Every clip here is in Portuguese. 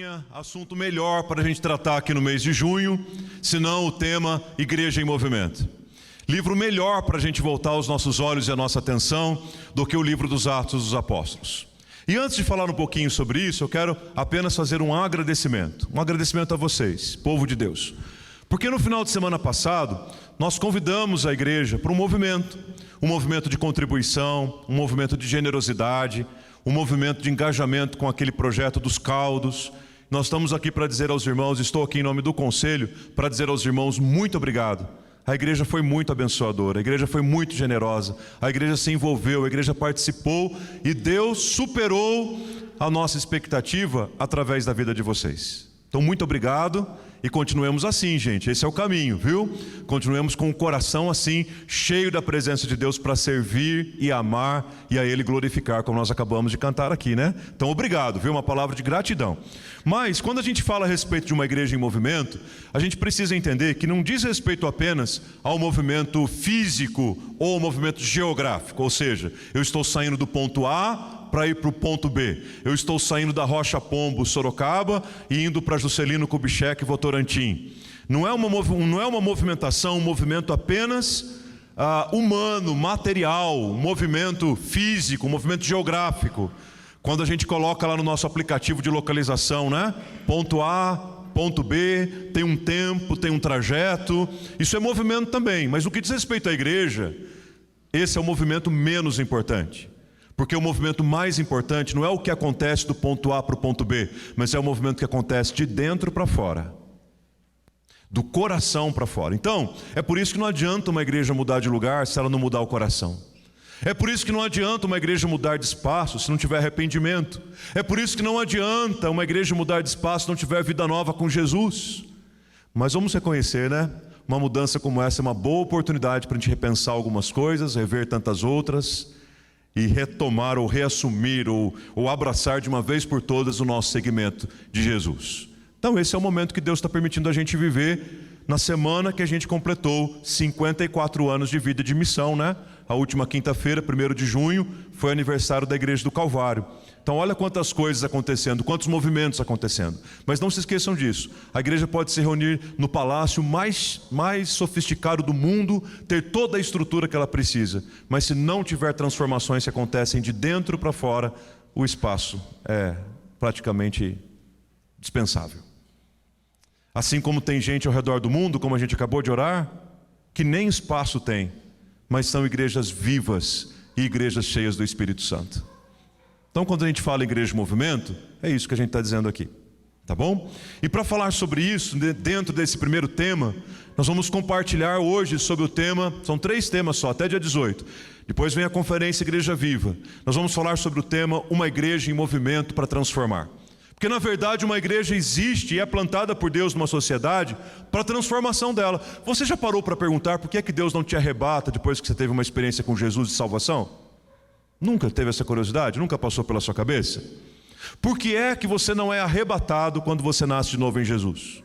tinha assunto melhor para a gente tratar aqui no mês de junho, senão o tema Igreja em Movimento. Livro melhor para a gente voltar os nossos olhos e a nossa atenção do que o livro dos Atos dos Apóstolos. E antes de falar um pouquinho sobre isso, eu quero apenas fazer um agradecimento a vocês, povo de Deus. Porque no final de semana passado, nós convidamos a igreja para um movimento de contribuição, um movimento de generosidade, um movimento de engajamento com aquele projeto dos caldos. Nós estamos aqui para dizer aos irmãos, estou aqui em nome do conselho, para dizer aos irmãos muito obrigado. A igreja foi muito abençoadora, a igreja foi muito generosa, a igreja se envolveu, a igreja participou e Deus superou a nossa expectativa através da vida de vocês. Então muito obrigado e continuemos assim, gente, esse é o caminho, viu? Continuemos com o coração assim, cheio da presença de Deus para servir e amar e a Ele glorificar, como nós acabamos de cantar aqui, né? Então obrigado, viu? Uma palavra de gratidão. Mas quando a gente fala a respeito de uma igreja em movimento, a gente precisa entender que não diz respeito apenas ao movimento físico ou ao movimento geográfico, ou seja, eu estou saindo do ponto A para ir para o ponto B. Eu estou saindo da Rocha Pombo, Sorocaba, e indo para Juscelino Kubitschek, Votorantim. Não é uma movimentação, um movimento apenas humano, material, um movimento físico, um movimento geográfico. Quando a gente coloca lá no nosso aplicativo de localização, né? Ponto A, ponto B, tem um tempo, tem um trajeto. Isso é movimento também, mas no que diz respeito à igreja, esse é o movimento menos importante. Porque o movimento mais importante não é o que acontece do ponto A para o ponto B, mas é o movimento que acontece de dentro para fora, do coração para fora. Então, é por isso que não adianta uma igreja mudar de lugar se ela não mudar o coração. É por isso que não adianta uma igreja mudar de espaço se não tiver arrependimento. É por isso que não adianta uma igreja mudar de espaço se não tiver vida nova com Jesus. Mas vamos reconhecer, né? Uma mudança como essa é uma boa oportunidade para a gente repensar algumas coisas, rever tantas outras e retomar ou reassumir ou abraçar de uma vez por todas o nosso segmento de Jesus. Então esse é o momento que Deus está permitindo a gente viver na semana que a gente completou 54 anos de vida de missão, né? A última quinta-feira, 1º de junho, foi aniversário da Igreja do Calvário. Então olha quantas coisas acontecendo, quantos movimentos acontecendo. Mas não se esqueçam disso. A igreja pode se reunir no palácio mais sofisticado do mundo, ter toda a estrutura que ela precisa. Mas se não tiver transformações que acontecem de dentro para fora, o espaço é praticamente dispensável. Assim como tem gente ao redor do mundo, como a gente acabou de orar, que nem espaço tem, mas são igrejas vivas e igrejas cheias do Espírito Santo. Então quando a gente fala em igreja de movimento, é isso que a gente está dizendo aqui, tá bom? E para falar sobre isso, dentro desse primeiro tema, nós vamos compartilhar hoje sobre o tema, são 3 temas só, até dia 18. Depois vem a conferência Igreja Viva. Nós vamos falar sobre o tema, uma igreja em movimento para transformar. Porque na verdade uma igreja existe e é plantada por Deus numa sociedade para a transformação dela. Você já parou para perguntar por que é que Deus não te arrebata depois que você teve uma experiência com Jesus de salvação? Nunca teve essa curiosidade? Nunca passou pela sua cabeça? Por que é que você não é arrebatado quando você nasce de novo em Jesus?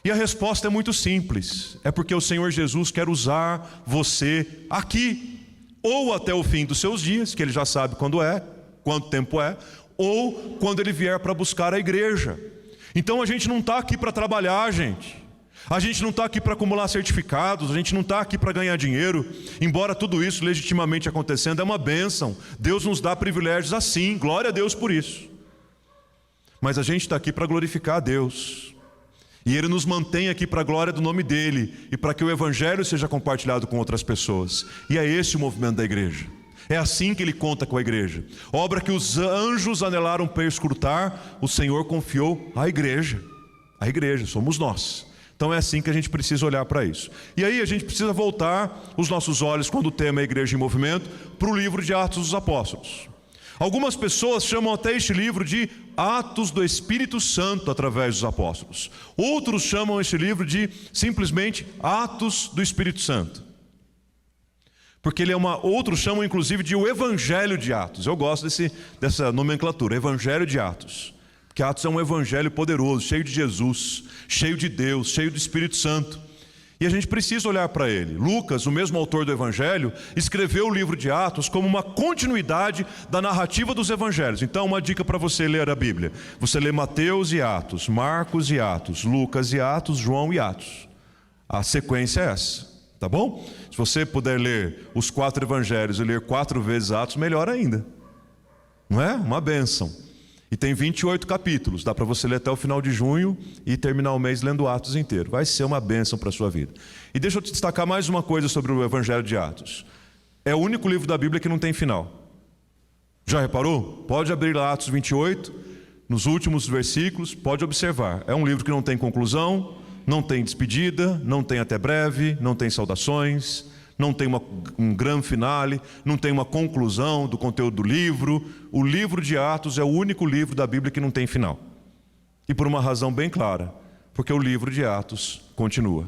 E a resposta é muito simples. É porque o Senhor Jesus quer usar você aqui, ou até o fim dos seus dias, que Ele já sabe quando é, quanto tempo é, ou quando Ele vier para buscar a igreja. Então a gente não está aqui para trabalhar, gente. A gente não está aqui para acumular certificados, a gente não está aqui para ganhar dinheiro, embora tudo isso legitimamente acontecendo é uma bênção. Deus nos dá privilégios assim, glória a Deus por isso. Mas a gente está aqui para glorificar a Deus. E Ele nos mantém aqui para a glória do nome dEle e para que o Evangelho seja compartilhado com outras pessoas. E é esse o movimento da igreja. É assim que Ele conta com a igreja. Obra que os anjos anelaram perscrutar, o Senhor confiou à igreja. A igreja, somos nós. Então é assim que a gente precisa olhar para isso. E aí a gente precisa voltar os nossos olhos, quando o tema é Igreja em Movimento, para o livro de Atos dos Apóstolos. Algumas pessoas chamam até este livro de Atos do Espírito Santo através dos Apóstolos. Outros chamam este livro de simplesmente Atos do Espírito Santo. Porque ele é outros chamam inclusive de o Evangelho de Atos. Eu gosto dessa nomenclatura, Evangelho de Atos. Porque Atos é um evangelho poderoso, cheio de Jesus, cheio de Deus, cheio do Espírito Santo. E a gente precisa olhar para ele. Lucas, o mesmo autor do Evangelho, escreveu o livro de Atos como uma continuidade da narrativa dos Evangelhos. Então, uma dica para você ler a Bíblia. Você lê Mateus e Atos, Marcos e Atos, Lucas e Atos, João e Atos. A sequência é essa, tá bom? Se você puder ler os 4 Evangelhos e ler 4 vezes Atos, melhor ainda. Não é? Uma bênção. E tem 28 capítulos, dá para você ler até o final de junho e terminar o mês lendo Atos inteiro. Vai ser uma bênção para a sua vida. E deixa eu te destacar mais uma coisa sobre o Evangelho de Atos. É o único livro da Bíblia que não tem final. Já reparou? Pode abrir lá Atos 28, nos últimos versículos, pode observar. É um livro que não tem conclusão, não tem despedida, não tem até breve, não tem saudações, não tem um grande finale, não tem uma conclusão do conteúdo do livro. O livro de Atos é o único livro da Bíblia que não tem final. E por uma razão bem clara, porque o livro de Atos continua.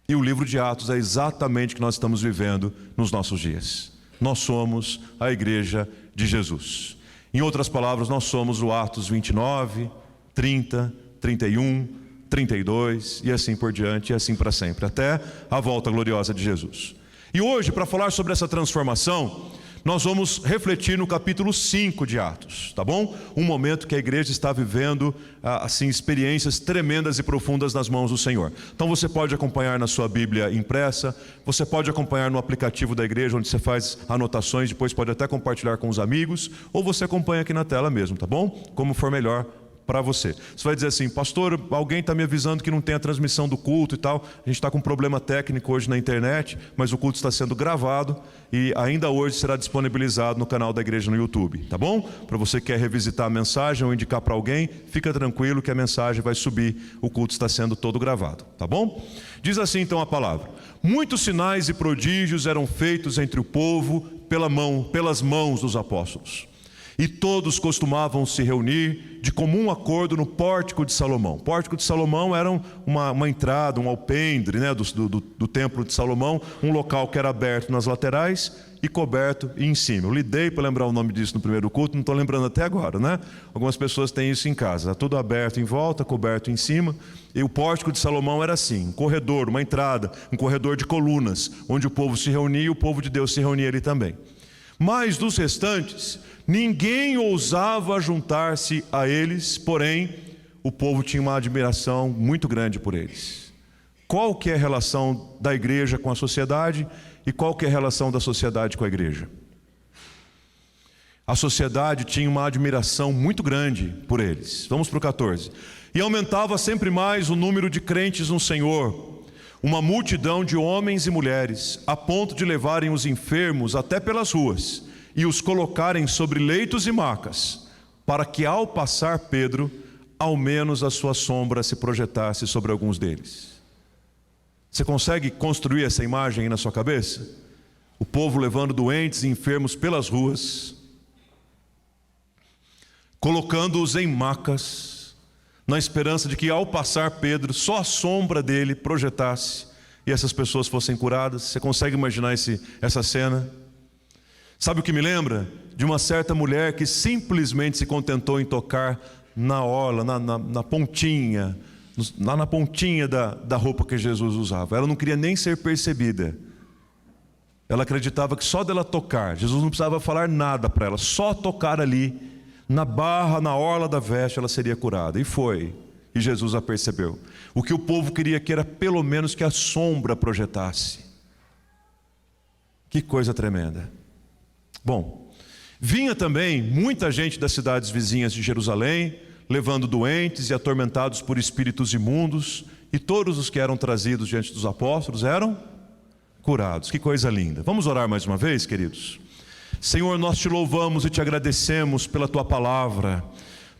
E o livro de Atos é exatamente o que nós estamos vivendo nos nossos dias. Nós somos a igreja de Jesus. Em outras palavras, nós somos o Atos 29, 30, 31, 32 e assim por diante, e assim para sempre, até a volta gloriosa de Jesus. E hoje, para falar sobre essa transformação, nós vamos refletir no capítulo 5 de Atos, tá bom? Um momento que a igreja está vivendo, assim, experiências tremendas e profundas nas mãos do Senhor. Então você pode acompanhar na sua Bíblia impressa, você pode acompanhar no aplicativo da igreja, onde você faz anotações, depois pode até compartilhar com os amigos, ou você acompanha aqui na tela mesmo, tá bom? Como for melhor para você. Você vai dizer assim: pastor, alguém está me avisando que não tem a transmissão do culto e tal. A gente está com um problema técnico hoje na internet, mas o culto está sendo gravado e ainda hoje será disponibilizado no canal da igreja no YouTube, tá bom? Para você que quer revisitar a mensagem ou indicar para alguém, fica tranquilo que a mensagem vai subir, o culto está sendo todo gravado, tá bom? Diz assim então a palavra: muitos sinais e prodígios eram feitos entre o povo pelas mãos dos apóstolos. E todos costumavam se reunir de comum acordo no Pórtico de Salomão. O Pórtico de Salomão era uma entrada, um alpendre, né, do Templo de Salomão, um local que era aberto nas laterais e coberto em cima. Eu lidei para lembrar o nome disso no primeiro culto, não estou lembrando até agora, né? Algumas pessoas têm isso em casa, está tudo aberto em volta, coberto em cima. E o Pórtico de Salomão era assim, um corredor, uma entrada, um corredor de colunas, onde o povo se reunia e o povo de Deus se reunia ali também. Mas dos restantes, ninguém ousava juntar-se a eles, porém, o povo tinha uma admiração muito grande por eles. Qual que é a relação da igreja com a sociedade e qual que é a relação da sociedade com a igreja? A sociedade tinha uma admiração muito grande por eles. Vamos para o 14. E aumentava sempre mais o número de crentes no Senhor, uma multidão de homens e mulheres, a ponto de levarem os enfermos até pelas ruas e os colocarem sobre leitos e macas, para que ao passar Pedro, ao menos a sua sombra se projetasse sobre alguns deles. Você consegue construir essa imagem aí na sua cabeça? O povo levando doentes e enfermos pelas ruas, colocando-os em macas, na esperança de que ao passar Pedro, só a sombra dele projetasse e essas pessoas fossem curadas. Você consegue imaginar essa cena? Sabe o que me lembra? De uma certa mulher que simplesmente se contentou em tocar na orla, na pontinha, lá na pontinha da roupa que Jesus usava. Ela não queria nem ser percebida. Ela acreditava que só dela tocar, Jesus não precisava falar nada para ela, só tocar ali, na barra, na orla da veste, ela seria curada. E foi. E Jesus a percebeu. O que o povo queria que era pelo menos que a sombra projetasse. Que coisa tremenda. Bom, vinha também muita gente das cidades vizinhas de Jerusalém, levando doentes e atormentados por espíritos imundos, e todos os que eram trazidos diante dos apóstolos eram curados. Que coisa linda. Vamos orar mais uma vez, queridos? Senhor, nós te louvamos e te agradecemos pela tua palavra.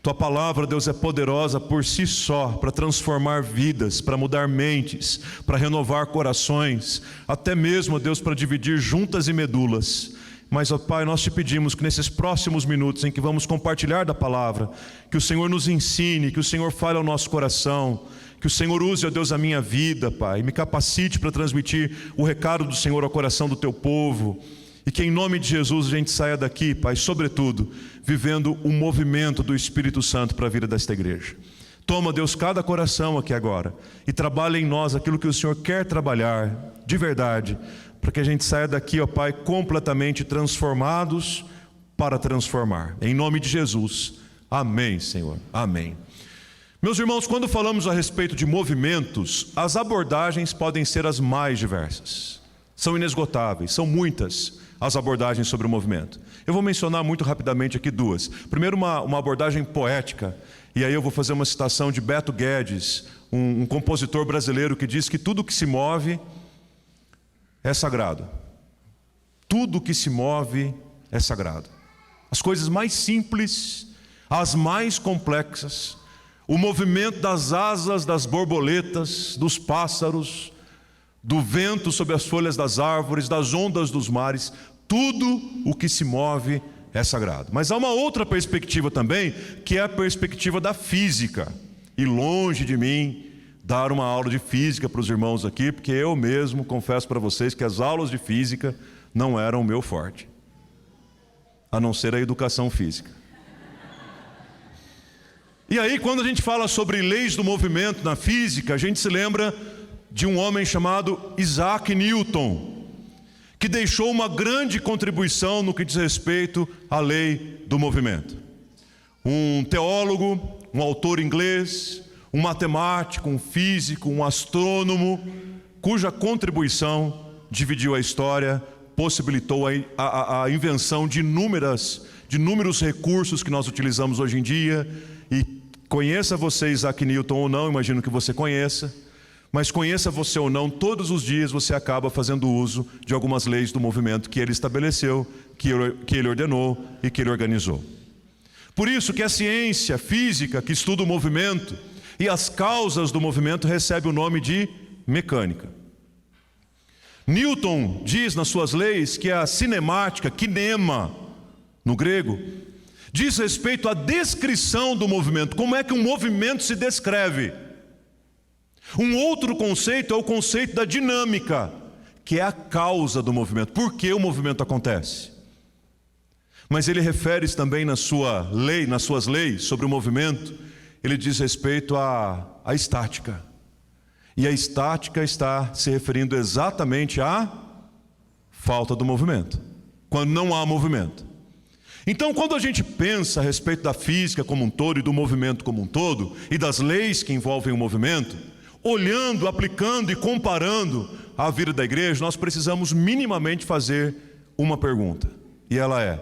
Tua palavra, Deus, é poderosa por si só, para transformar vidas, para mudar mentes, para renovar corações, até mesmo, Deus, para dividir juntas e medulas. Mas, ó Pai, nós te pedimos que nesses próximos minutos em que vamos compartilhar da palavra, que o Senhor nos ensine, que o Senhor fale ao nosso coração, que o Senhor use, ó Deus, a minha vida, Pai, e me capacite para transmitir o recado do Senhor ao coração do teu povo. E que em nome de Jesus a gente saia daqui, Pai, sobretudo, vivendo o movimento do Espírito Santo para a vida desta igreja. Toma, Deus, cada coração aqui agora e trabalha em nós aquilo que o Senhor quer trabalhar de verdade, para que a gente saia daqui, ó Pai, completamente transformados para transformar. Em nome de Jesus. Amém, Senhor. Amém. Meus irmãos, quando falamos a respeito de movimentos, as abordagens podem ser as mais diversas. São inesgotáveis, são muitas as abordagens sobre o movimento. Eu vou mencionar muito rapidamente aqui duas. Primeiro, uma abordagem poética. E aí eu vou fazer uma citação de Beto Guedes, um compositor brasileiro que diz que tudo que se move é sagrado. Tudo que se move é sagrado. As coisas mais simples, as mais complexas, o movimento das asas das borboletas, dos pássaros, do vento sobre as folhas das árvores, das ondas dos mares, tudo o que se move é sagrado. Mas há uma outra perspectiva também, que é a perspectiva da física. E longe de mim dar uma aula de física para os irmãos aqui, porque eu mesmo confesso para vocês que as aulas de física não eram o meu forte, a não ser a educação física. E aí, quando a gente fala sobre leis do movimento na física, a gente se lembra de um homem chamado Isaac Newton, que deixou uma grande contribuição no que diz respeito à lei do movimento. Um teólogo, um autor inglês, um matemático, um físico, um astrônomo, cuja contribuição dividiu a história, possibilitou a invenção de inúmeros recursos que nós utilizamos hoje em dia. E conheça você Isaac Newton ou não, imagino que você conheça, mas conheça você ou não, todos os dias você acaba fazendo uso de algumas leis do movimento que ele estabeleceu, que ele ordenou e que ele organizou. Por isso que a ciência física que estuda o movimento e as causas do movimento recebe o nome de mecânica. Newton diz nas suas leis que a cinemática, kinema, no grego, diz respeito à descrição do movimento, como é que um movimento se descreve. Um outro conceito é o conceito da dinâmica, que é a causa do movimento, por que o movimento acontece. Mas ele refere-se também nas suas leis sobre o movimento, ele diz respeito à estática. E a estática está se referindo exatamente à falta do movimento, quando não há movimento. Então, quando a gente pensa a respeito da física como um todo e do movimento como um todo, e das leis que envolvem o movimento, olhando, aplicando e comparando a vida da igreja, nós precisamos minimamente fazer uma pergunta. E ela é: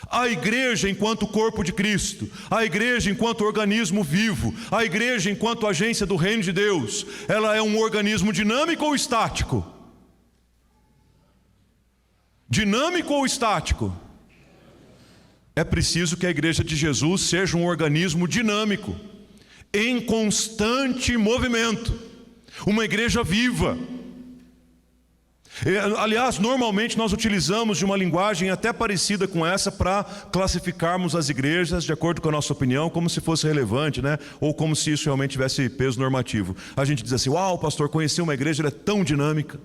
a igreja enquanto corpo de Cristo, a igreja enquanto organismo vivo, a igreja enquanto agência do reino de Deus, ela é um organismo dinâmico ou estático? Dinâmico ou estático? É preciso que a igreja de Jesus seja um organismo dinâmico, em constante movimento, uma igreja viva. Aliás, normalmente nós utilizamos de uma linguagem até parecida com essa para classificarmos as igrejas de acordo com a nossa opinião, como se fosse relevante, né? Ou como se isso realmente tivesse peso normativo. A gente diz assim: uau, pastor, conheci uma igreja, ela é tão dinâmica.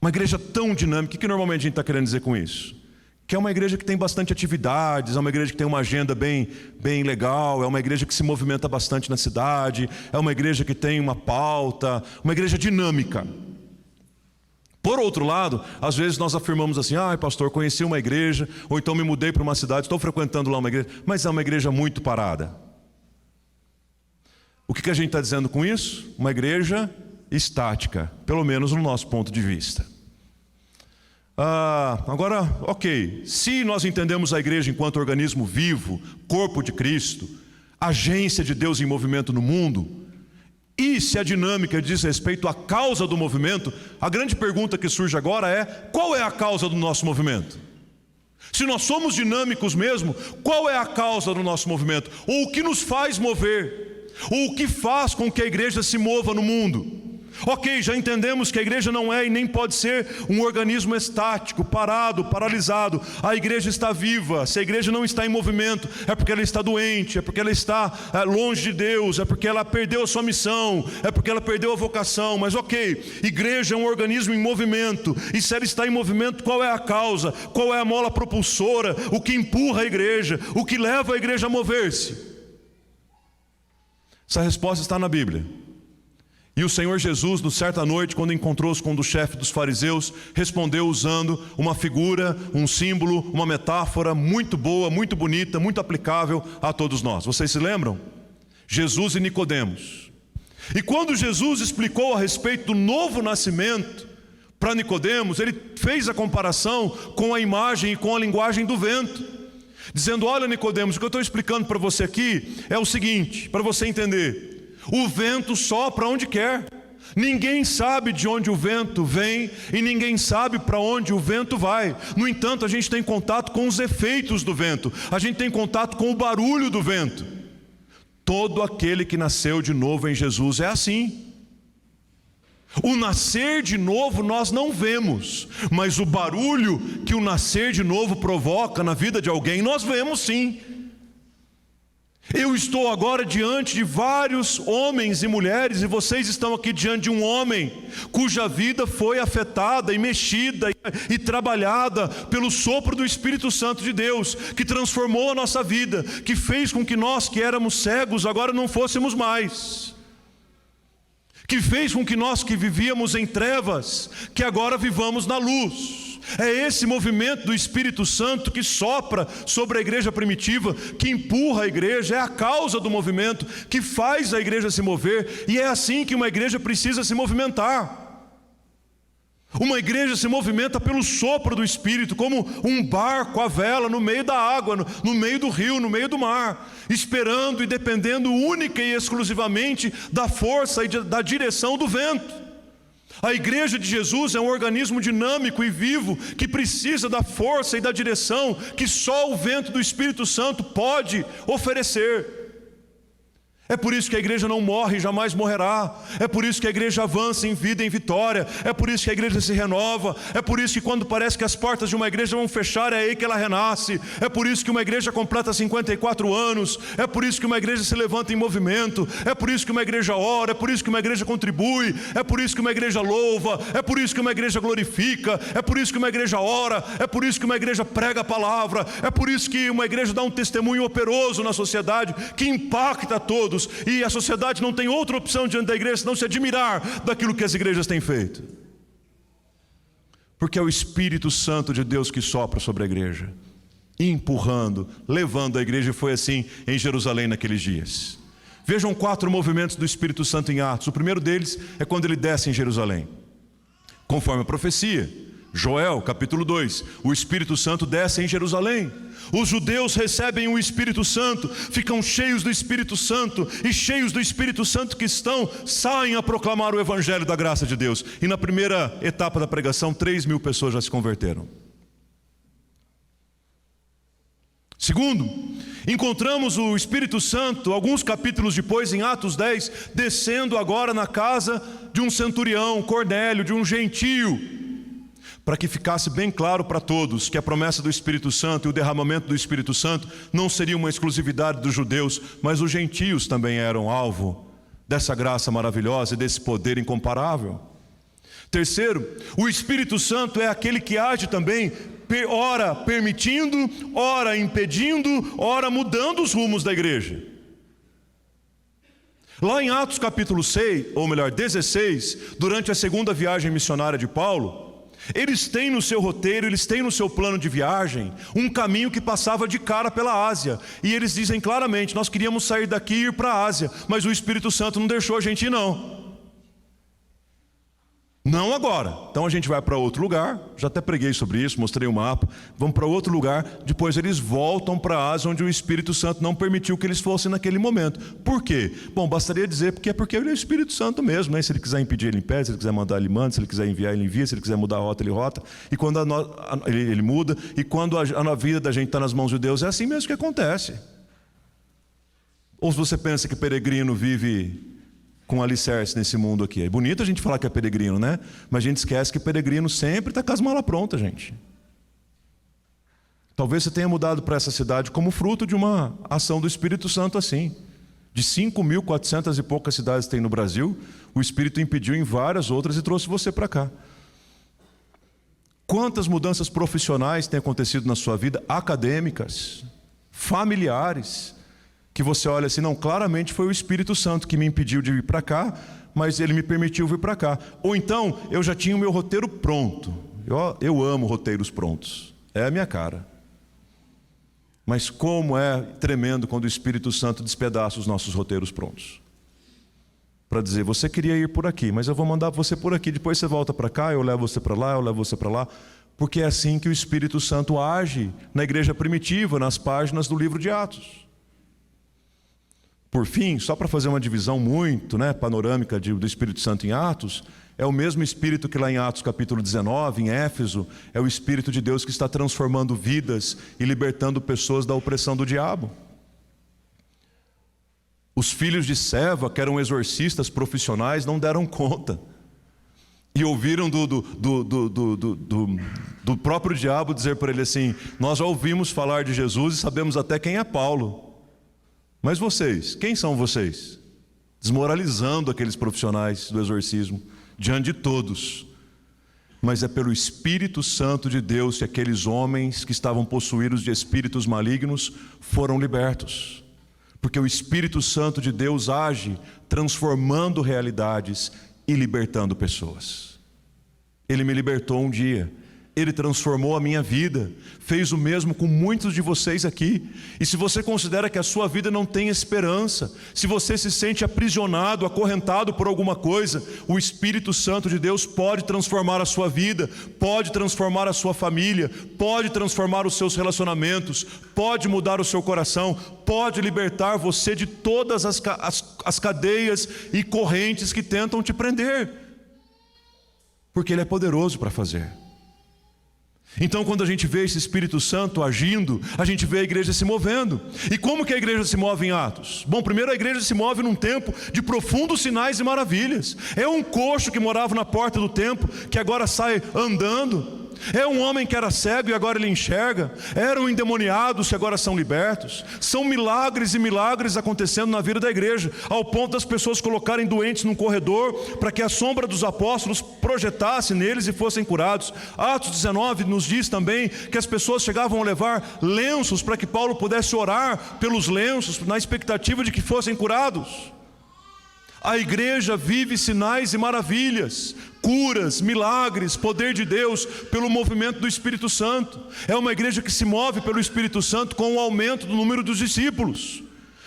Uma igreja tão dinâmica. O que normalmente a gente está querendo dizer com isso? Que é uma igreja que tem bastante atividades, é uma igreja que tem uma agenda bem legal, é uma igreja que se movimenta bastante na cidade, é uma igreja que tem uma pauta, uma igreja dinâmica. Por outro lado, às vezes nós afirmamos assim: pastor, conheci uma igreja, ou então me mudei para uma cidade, estou frequentando lá uma igreja, mas é uma igreja muito parada. O que a gente está dizendo com isso? Uma igreja estática, pelo menos no nosso ponto de vista. Agora, ok, se nós entendemos a igreja enquanto organismo vivo, corpo de Cristo, agência de Deus em movimento no mundo, e se a dinâmica diz respeito à causa do movimento, a grande pergunta que surge agora é: qual é a causa do nosso movimento? Se nós somos dinâmicos mesmo, qual é a causa do nosso movimento? Ou o que nos faz mover? Ou o que faz com que a igreja se mova no mundo? Ok, já entendemos que a igreja não é e nem pode ser um organismo estático, parado, paralisado. A igreja está viva. Se a igreja não está em movimento, é porque ela está doente, é porque ela está longe de Deus, é porque ela perdeu a sua missão, é porque ela perdeu a vocação. Mas ok, igreja é um organismo em movimento, e se ela está em movimento, qual é a causa? Qual é a mola propulsora? O que empurra a igreja? O que leva a igreja a mover-se? Essa resposta está na Bíblia. E o Senhor Jesus, no certa noite, quando encontrou-se com um dos chefes dos fariseus, respondeu usando uma figura, um símbolo, uma metáfora muito boa, muito bonita, muito aplicável a todos nós. Vocês se lembram? Jesus e Nicodemos. E quando Jesus explicou a respeito do novo nascimento para Nicodemos, ele fez a comparação com a imagem e com a linguagem do vento, dizendo: olha, Nicodemos, o que eu estou explicando para você aqui é o seguinte, para você entender. O vento sopra onde quer. Ninguém sabe de onde o vento vem e ninguém sabe para onde o vento vai. No entanto, a gente tem contato com os efeitos do vento. A gente tem contato com o barulho do vento. Todo aquele que nasceu de novo em Jesus é assim. O nascer de novo nós não vemos, mas o barulho que o nascer de novo provoca na vida de alguém, nós vemos sim. Eu estou agora diante de vários homens e mulheres, e vocês estão aqui diante de um homem cuja vida foi afetada e mexida e trabalhada pelo sopro do Espírito Santo de Deus, que transformou a nossa vida, que fez com que nós que éramos cegos agora não fôssemos mais, que fez com que nós que vivíamos em trevas, que agora vivamos na luz. É esse movimento do Espírito Santo que sopra sobre a igreja primitiva, que empurra a igreja, é a causa do movimento, que faz a igreja se mover, e é assim que uma igreja precisa se movimentar. Uma igreja se movimenta pelo sopro do Espírito, como um barco à vela no meio da água, no meio do rio, no meio do mar, esperando e dependendo única e exclusivamente da força e da direção do vento. A igreja de Jesus é um organismo dinâmico e vivo que precisa da força e da direção que só o vento do Espírito Santo pode oferecer. É por isso que a igreja não morre e jamais morrerá. É por isso que a igreja avança em vida e em vitória. É por isso que a igreja se renova. É por isso que quando parece que as portas de uma igreja vão fechar, é aí que ela renasce. É por isso que uma igreja completa 54 anos. É por isso que uma igreja se levanta em movimento. É por isso que uma igreja ora. É por isso que uma igreja contribui. É por isso que uma igreja louva. É por isso que uma igreja glorifica. É por isso que uma igreja ora. É por isso que uma igreja prega a palavra. É por isso que uma igreja dá um testemunho operoso na sociedade que impacta a todos. E a sociedade não tem outra opção diante da igreja senão se admirar daquilo que as igrejas têm feito, porque é o Espírito Santo de Deus que sopra sobre a igreja, empurrando, levando a igreja. E foi assim em Jerusalém naqueles dias. Vejam 4 movimentos do Espírito Santo em Atos. O primeiro deles é quando ele desce em Jerusalém, conforme a profecia, Joel capítulo 2, o Espírito Santo desce em Jerusalém. Os judeus recebem o Espírito Santo, ficam cheios do Espírito Santo, e cheios do Espírito Santo que estão, saem a proclamar o Evangelho da graça de Deus. E na primeira etapa da pregação, 3.000 pessoas já se converteram. Segundo, encontramos o Espírito Santo, alguns capítulos depois, em Atos 10, descendo agora na casa de um centurião, Cornélio, de um gentio, para que ficasse bem claro para todos que a promessa do Espírito Santo e o derramamento do Espírito Santo não seria uma exclusividade dos judeus, mas os gentios também eram alvo dessa graça maravilhosa e desse poder incomparável. Terceiro, o Espírito Santo é aquele que age também, ora permitindo, ora impedindo, ora mudando os rumos da igreja. Lá em Atos capítulo 6, ou melhor, 16, durante a segunda viagem missionária de Paulo, eles têm no seu roteiro, eles têm no seu plano de viagem um caminho que passava de cara pela Ásia. E eles dizem claramente: nós queríamos sair daqui e ir para a Ásia, mas o Espírito Santo não deixou a gente ir não. Não agora. Então a gente vai para outro lugar. Já até preguei sobre isso, mostrei o mapa. Vamos para outro lugar. Depois eles voltam para a Ásia, onde o Espírito Santo não permitiu que eles fossem naquele momento. Por quê? Bom, bastaria dizer porque ele é o Espírito Santo mesmo, né? Se ele quiser impedir, ele impede. Se ele quiser mandar, ele manda. Se ele quiser enviar, ele envia. Se ele quiser mudar a rota, ele rota. E quando ele muda. E quando a vida da gente está nas mãos de Deus, é assim mesmo que acontece. Ou se você pensa que peregrino vive com alicerce nesse mundo aqui. É bonito a gente falar que é peregrino, né? Mas a gente esquece que peregrino sempre está com as malas prontas, gente. Talvez você tenha mudado para essa cidade como fruto de uma ação do Espírito Santo assim. De 5.400 e poucas cidades tem no Brasil, o Espírito impediu em várias outras e trouxe você para cá. Quantas mudanças profissionais têm acontecido na sua vida, acadêmicas, familiares, que você olha assim, não, claramente foi o Espírito Santo que me impediu de vir para cá, mas ele me permitiu vir para cá. Ou então, eu já tinha o meu roteiro pronto. Eu amo roteiros prontos, é a minha cara. Mas como é tremendo quando o Espírito Santo despedaça os nossos roteiros prontos. Para dizer, você queria ir por aqui, mas eu vou mandar você por aqui, depois você volta para cá, eu levo você para lá, eu levo você para lá. Porque é assim que o Espírito Santo age na igreja primitiva, nas páginas do livro de Atos. Por fim, só para fazer uma divisão muito panorâmica do Espírito Santo em Atos, é o mesmo Espírito que lá em Atos capítulo 19, em Éfeso, é o Espírito de Deus que está transformando vidas e libertando pessoas da opressão do diabo. Os filhos de Seva, que eram exorcistas profissionais, não deram conta. E ouviram do próprio diabo dizer para ele assim, nós já ouvimos falar de Jesus e sabemos até quem é Paulo. Mas vocês, quem são vocês? Desmoralizando aqueles profissionais do exorcismo, diante de todos. Mas é pelo Espírito Santo de Deus que aqueles homens que estavam possuídos de espíritos malignos foram libertos. Porque o Espírito Santo de Deus age transformando realidades e libertando pessoas. Ele me libertou um dia. Ele transformou a minha vida, fez o mesmo com muitos de vocês aqui. E se você considera que a sua vida não tem esperança, se você se sente aprisionado, acorrentado por alguma coisa, o Espírito Santo de Deus pode transformar a sua vida, pode transformar a sua família, pode transformar os seus relacionamentos, pode mudar o seu coração, pode libertar você de todas as cadeias e correntes que tentam te prender, porque Ele é poderoso para fazer. Então quando a gente vê esse Espírito Santo agindo, a gente vê a igreja se movendo. E como que a igreja se move em Atos? Bom, primeiro a igreja se move num tempo de profundos sinais e maravilhas. É um coxo que morava na porta do templo, que agora sai andando. É um homem que era cego e agora ele enxerga. Eram endemoniados que agora são libertos. São milagres e milagres acontecendo na vida da igreja, ao ponto das pessoas colocarem doentes num corredor para que a sombra dos apóstolos projetasse neles e fossem curados. Atos 19 nos diz também que as pessoas chegavam a levar lenços para que Paulo pudesse orar pelos lenços, na expectativa de que fossem curados. A igreja vive sinais e maravilhas, curas, milagres, poder de Deus pelo movimento do Espírito Santo. É uma igreja que se move pelo Espírito Santo com o aumento do número dos discípulos.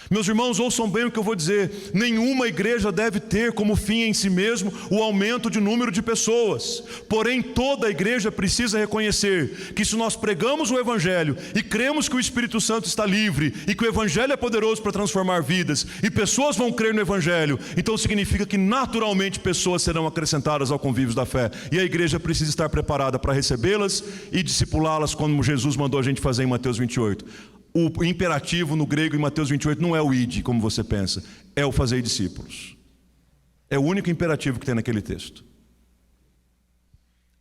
Meus irmãos, ouçam bem o que eu vou dizer. Nenhuma igreja deve ter como fim em si mesmo o aumento de número de pessoas. Porém, toda a igreja precisa reconhecer que se nós pregamos o Evangelho e cremos que o Espírito Santo está livre e que o Evangelho é poderoso para transformar vidas e pessoas vão crer no Evangelho, então significa que naturalmente pessoas serão acrescentadas ao convívio da fé. E a igreja precisa estar preparada para recebê-las e discipulá-las, como Jesus mandou a gente fazer em Mateus 28. O imperativo no grego em Mateus 28 não é o ide, como você pensa, é o fazer discípulos. É o único imperativo que tem naquele texto.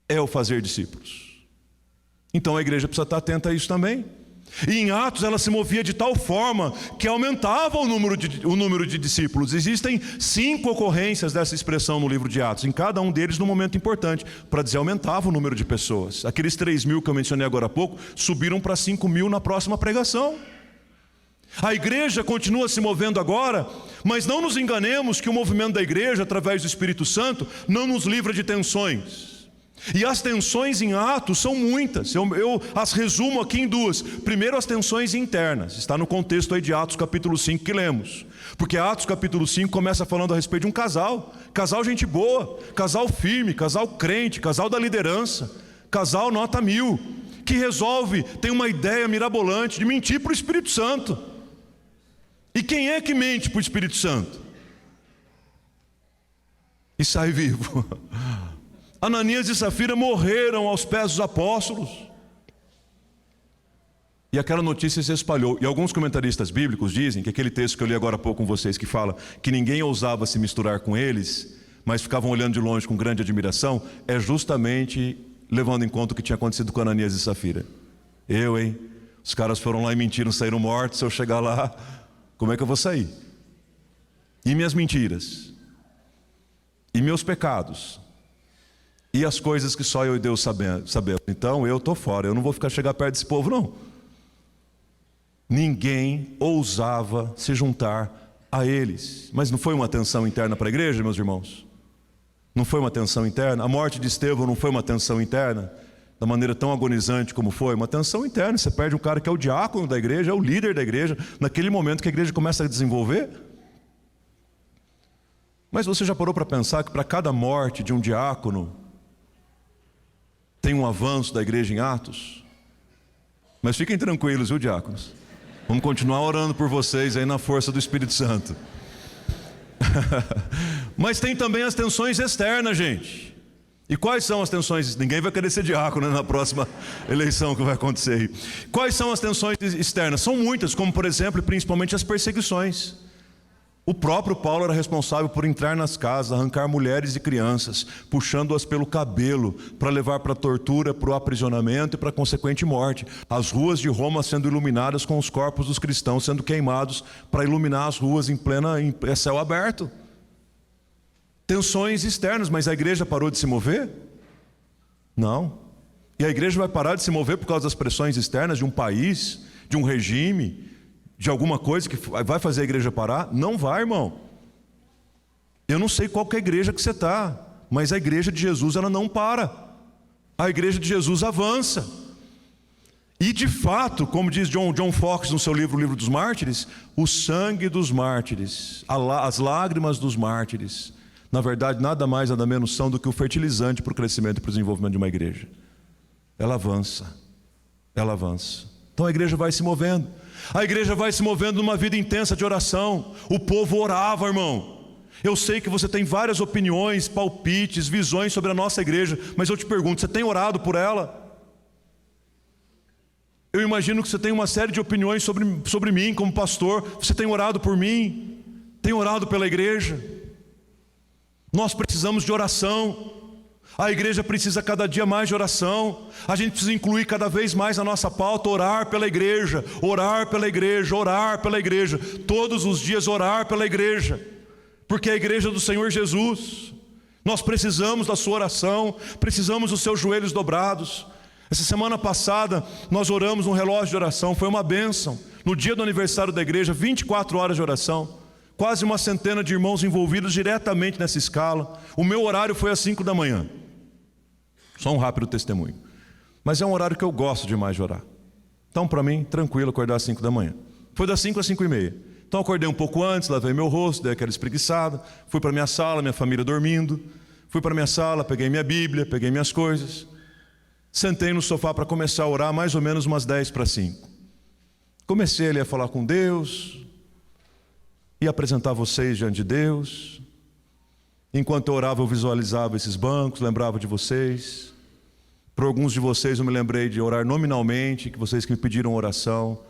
É o fazer discípulos. Então a igreja precisa estar atenta a isso também. E em Atos ela se movia de tal forma que aumentava o número de discípulos. Existem 5 ocorrências dessa expressão no livro de Atos, em cada um deles num momento importante, para dizer aumentava o número de pessoas. Aqueles 3.000 que eu mencionei agora há pouco, subiram para 5.000 na próxima pregação. A igreja continua se movendo agora, mas não nos enganemos que o movimento da igreja, através do Espírito Santo, não nos livra de tensões. E as tensões em Atos são muitas, eu as resumo aqui em 2. Primeiro, as tensões internas, está no contexto aí de Atos capítulo 5 que lemos. Porque Atos capítulo 5 começa falando a respeito de um casal gente boa, casal firme, casal crente, casal da liderança, casal nota 1000, que resolve, tem uma ideia mirabolante de mentir para o Espírito Santo. E quem é que mente para o Espírito Santo? E sai vivo. Ananias e Safira morreram aos pés dos apóstolos. E aquela notícia se espalhou. E alguns comentaristas bíblicos dizem que aquele texto que eu li agora há pouco com vocês, que fala que ninguém ousava se misturar com eles, mas ficavam olhando de longe com grande admiração, é justamente levando em conta o que tinha acontecido com Ananias e Safira. Os caras foram lá e mentiram, saíram mortos. Se eu chegar lá, como é que eu vou sair? E minhas mentiras? E meus pecados? E as coisas que só eu e Deus sabemos. Então eu estou fora, eu não vou chegar perto desse povo não. ninguém ousava se juntar a eles. Mas não foi uma tensão interna para a igreja, meus irmãos? Não foi uma tensão interna? A morte de Estevão não foi uma tensão interna? Da maneira tão agonizante como foi? Uma tensão interna. Você perde um cara que é o diácono da igreja, é o líder da igreja, naquele momento que a igreja começa a desenvolver. Mas você já parou para pensar que para cada morte de um diácono tem um avanço da igreja em Atos? Mas fiquem tranquilos, viu, diáconos? Vamos continuar orando por vocês aí na força do Espírito Santo. Mas tem também as tensões externas, gente. E quais são as tensões? Ninguém vai querer ser diácono, né, na próxima eleição que vai acontecer aí. Quais são as tensões externas? São muitas, como por exemplo e principalmente as perseguições. O próprio Paulo era responsável por entrar nas casas, arrancar mulheres e crianças, puxando-as pelo cabelo, para levar para a tortura, para o aprisionamento e para a consequente morte. As ruas de Roma sendo iluminadas com os corpos dos cristãos sendo queimados, para iluminar as ruas em céu aberto. Tensões externas, mas a igreja parou de se mover? Não. E a igreja vai parar de se mover por causa das pressões externas de um país, de um regime, de alguma coisa que vai fazer a igreja parar? Não vai, irmão. Eu não sei qual que é a igreja que você está, mas a igreja de Jesus, ela não para. A igreja de Jesus avança. E de fato, como diz John Fox no seu livro, O Livro dos Mártires, o sangue dos mártires, as lágrimas dos mártires, na verdade nada mais nada menos são do que o fertilizante para o crescimento e para o desenvolvimento de uma igreja. Ela avança. Ela avança. Então a igreja vai se movendo. A igreja vai se movendo numa vida intensa de oração. O povo orava, irmão. Eu sei que você tem várias opiniões, palpites, visões sobre a nossa igreja, mas eu te pergunto, você tem orado por ela? Eu imagino que você tem uma série de opiniões sobre mim como pastor. Você tem orado por mim? Tem orado pela igreja? Nós precisamos de oração. A igreja precisa cada dia mais de oração. A gente precisa incluir cada vez mais na nossa pauta orar pela igreja, orar pela igreja, orar pela igreja. Todos os dias orar pela igreja, porque é a igreja do Senhor Jesus. Nós precisamos da sua oração, precisamos dos seus joelhos dobrados. Essa semana passada nós oramos num relógio de oração, foi uma bênção. No dia do aniversário da igreja, 24 horas de oração. Quase uma centena de irmãos envolvidos diretamente nessa escala. O meu horário foi às 5 da manhã. Só um rápido testemunho. Mas é um horário que eu gosto demais de orar. Então, para mim, tranquilo acordar às 5 da manhã. Foi das 5 às 5:30. Então, acordei um pouco antes, lavei meu rosto, dei aquela espreguiçada. Fui para minha sala, minha família dormindo. Fui para minha sala, peguei minha Bíblia, peguei minhas coisas. Sentei no sofá para começar a orar mais ou menos umas 10 para 5. Comecei ali a falar com Deus e apresentar vocês diante de Deus. Enquanto eu orava, eu visualizava esses bancos, lembrava de vocês. Por alguns de vocês eu me lembrei de orar nominalmente, que vocês que me pediram oração.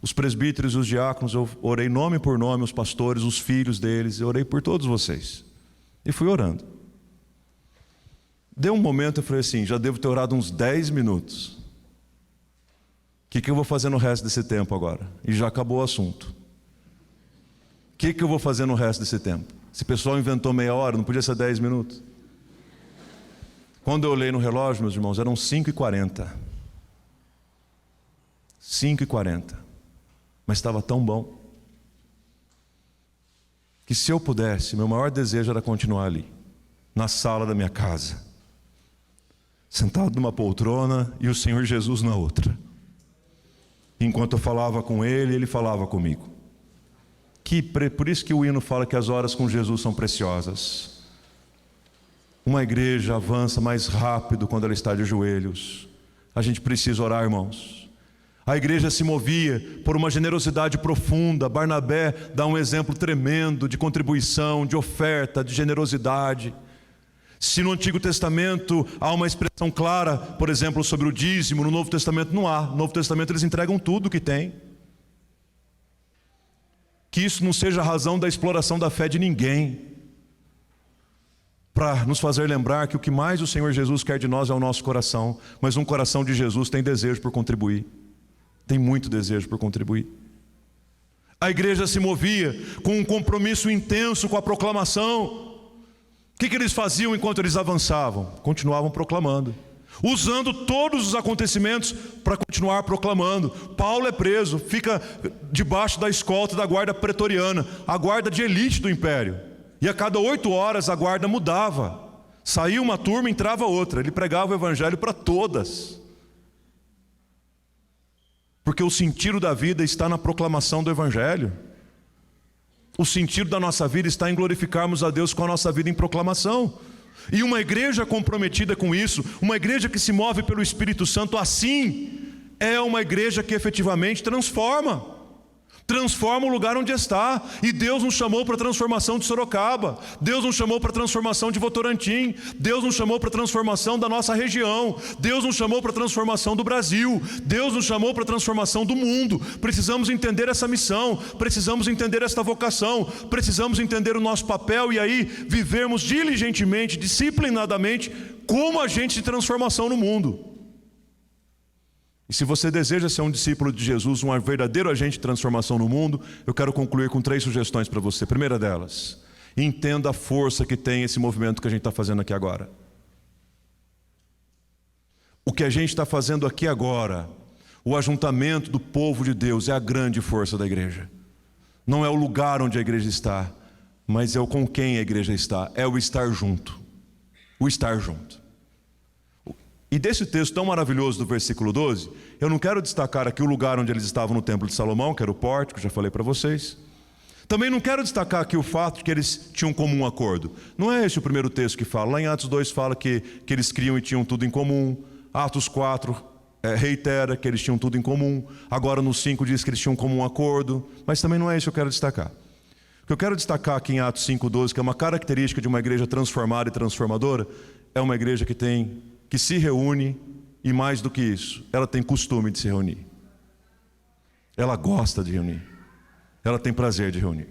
Os presbíteros e os diáconos, eu orei nome por nome, os pastores, os filhos deles, eu orei por todos vocês. E fui orando. Deu um momento, eu falei assim, já devo ter orado uns 10 minutos. O que eu vou fazer no resto desse tempo agora? E já acabou o assunto. O que eu vou fazer no resto desse tempo? Esse pessoal inventou meia hora, não podia ser 10 minutos. Quando eu olhei no relógio, meus irmãos, eram 5h40. 5h40. Mas estava tão bom, que se eu pudesse, meu maior desejo era continuar ali, na sala da minha casa, sentado numa poltrona e o Senhor Jesus na outra. Enquanto eu falava com Ele, Ele falava comigo. Por isso que o hino fala que as horas com Jesus são preciosas. Uma igreja avança mais rápido quando ela está de joelhos. A gente precisa orar, irmãos. A igreja se movia por uma generosidade profunda. Barnabé dá um exemplo tremendo de contribuição, de oferta, de generosidade. Se no Antigo Testamento há uma expressão clara, por exemplo, sobre o dízimo, no Novo Testamento não há. No Novo Testamento eles entregam tudo que tem. Que isso não seja a razão da exploração da fé de ninguém, para nos fazer lembrar que o que mais o Senhor Jesus quer de nós é o nosso coração. Mas um coração de Jesus tem desejo por contribuir, tem muito desejo por contribuir. A igreja se movia com um compromisso intenso com a proclamação. O que eles faziam enquanto eles avançavam? Continuavam proclamando. usando todos os acontecimentos para continuar proclamando. Paulo é preso, fica debaixo da escolta da guarda pretoriana, a guarda de elite do império. E a cada 8 horas a guarda mudava. Saía uma turma, entrava outra. Ele pregava o evangelho para todas. Porque o sentido da vida está na proclamação do evangelho. O sentido da nossa vida está em glorificarmos a Deus com a nossa vida em proclamação. E uma igreja comprometida com isso, uma igreja que se move pelo Espírito Santo assim, é uma igreja que efetivamente transforma o lugar onde está. E Deus nos chamou para a transformação de Sorocaba, Deus nos chamou para a transformação de Votorantim, Deus nos chamou para a transformação da nossa região, Deus nos chamou para a transformação do Brasil, Deus nos chamou para a transformação do mundo. Precisamos entender essa missão, precisamos entender esta vocação, precisamos entender o nosso papel e aí vivermos diligentemente, disciplinadamente, como agentes de transformação no mundo. E se você deseja ser um discípulo de Jesus, um verdadeiro agente de transformação no mundo, eu quero concluir com 3 sugestões para você. Primeira delas, entenda a força que tem esse movimento que a gente está fazendo aqui agora. O que a gente está fazendo aqui agora, o ajuntamento do povo de Deus, é a grande força da igreja. Não é o lugar onde a igreja está, mas é o com quem a igreja está, é o estar junto. O estar junto. E desse texto tão maravilhoso do versículo 12, eu não quero destacar aqui o lugar onde eles estavam no templo de Salomão, que era o pórtico, já falei para vocês. Também não quero destacar aqui o fato de que eles tinham um comum acordo. Não é esse o primeiro texto que fala. Lá em Atos 2 fala que eles criam e tinham tudo em comum. Atos 4 reitera que eles tinham tudo em comum. Agora no 5 diz que eles tinham um comum acordo. Mas também não é isso que eu quero destacar. O que eu quero destacar aqui em Atos 5:12, que é uma característica de uma igreja transformada e transformadora, é uma igreja que se reúne, e mais do que isso, ela tem costume de se reunir. Ela gosta de reunir. Ela tem prazer de reunir.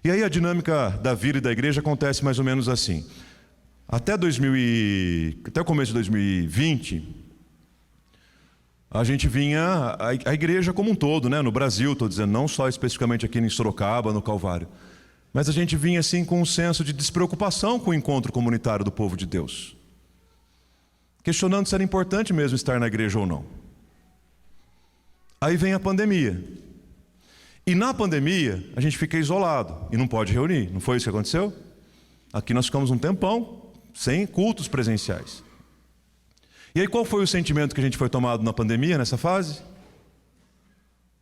E aí a dinâmica da vida e da igreja acontece mais ou menos assim. Até o começo de 2020, a gente vinha, a igreja como um todo, né? No Brasil, estou dizendo, não só especificamente aqui em Sorocaba, no Calvário, mas a gente vinha assim com um senso de despreocupação com o encontro comunitário do povo de Deus, questionando se era importante mesmo estar na igreja ou não. Aí vem a pandemia. E na pandemia, a gente fica isolado e não pode reunir. Não foi isso que aconteceu? Aqui nós ficamos um tempão sem cultos presenciais. E aí qual foi o sentimento que a gente foi tomado na pandemia, nessa fase?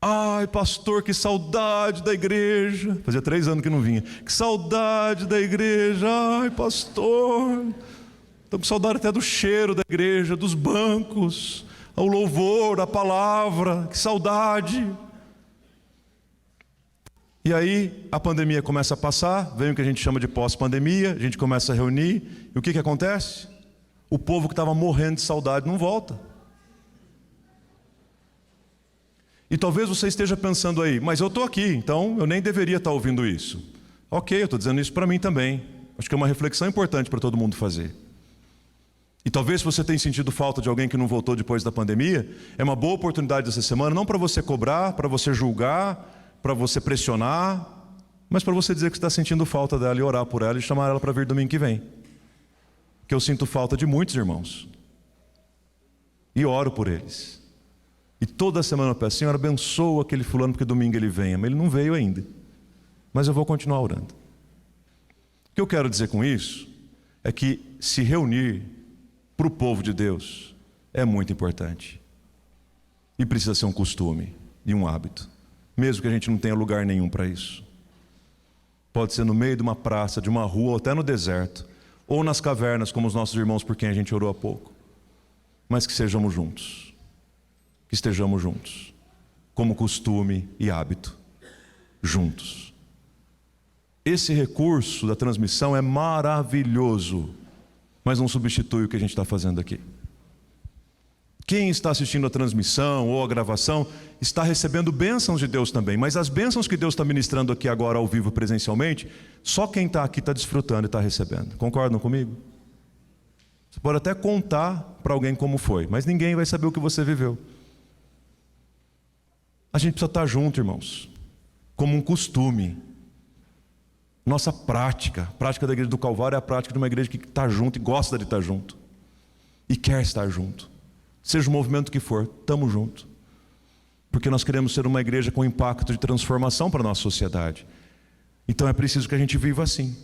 Ai, pastor, que saudade da igreja. Fazia 3 anos que não vinha. Que saudade da igreja. Ai, pastor, estou com saudade até do cheiro da igreja, dos bancos, o louvor, a palavra, que saudade. E aí a pandemia começa a passar, vem o que a gente chama de pós-pandemia, a gente começa a reunir, e o que acontece? O povo que estava morrendo de saudade não volta. E talvez você esteja pensando aí, mas eu estou aqui, então eu nem deveria estar ouvindo isso. Ok, eu estou dizendo isso para mim também. Acho que é uma reflexão importante para todo mundo fazer. E talvez se você tenha sentido falta de alguém que não voltou depois da pandemia, é uma boa oportunidade essa semana, não para você cobrar, para você julgar, para você pressionar, mas para você dizer que está sentindo falta dela e orar por ela e chamar ela para vir domingo que vem. Que eu sinto falta de muitos irmãos. E oro por eles. E toda semana eu peço, Senhor, abençoa aquele fulano porque domingo ele venha. Mas ele não veio ainda. Mas eu vou continuar orando. O que eu quero dizer com isso é que se reunir para o povo de Deus é muito importante. E precisa ser um costume e um hábito. Mesmo que a gente não tenha lugar nenhum para isso. Pode ser no meio de uma praça, de uma rua, ou até no deserto. Ou nas cavernas, como os nossos irmãos por quem a gente orou há pouco. Mas que sejamos juntos. Que estejamos juntos. Como costume e hábito. Juntos. Esse recurso da transmissão é maravilhoso. Mas não substitui o que a gente está fazendo aqui. Quem está assistindo a transmissão ou a gravação está recebendo bênçãos de Deus também. Mas as bênçãos que Deus está ministrando aqui agora ao vivo presencialmente, só quem está aqui está desfrutando e está recebendo. Concordam comigo? Você pode até contar para alguém como foi, mas ninguém vai saber o que você viveu. A gente precisa estar junto, irmãos, como um costume. Nossa prática, a prática da igreja do Calvário é a prática de uma igreja que está junto e gosta de estar junto. e quer estar junto. Seja o movimento que for, estamos juntos. Porque nós queremos ser uma igreja com impacto de transformação para a nossa sociedade. Então é preciso que a gente viva assim.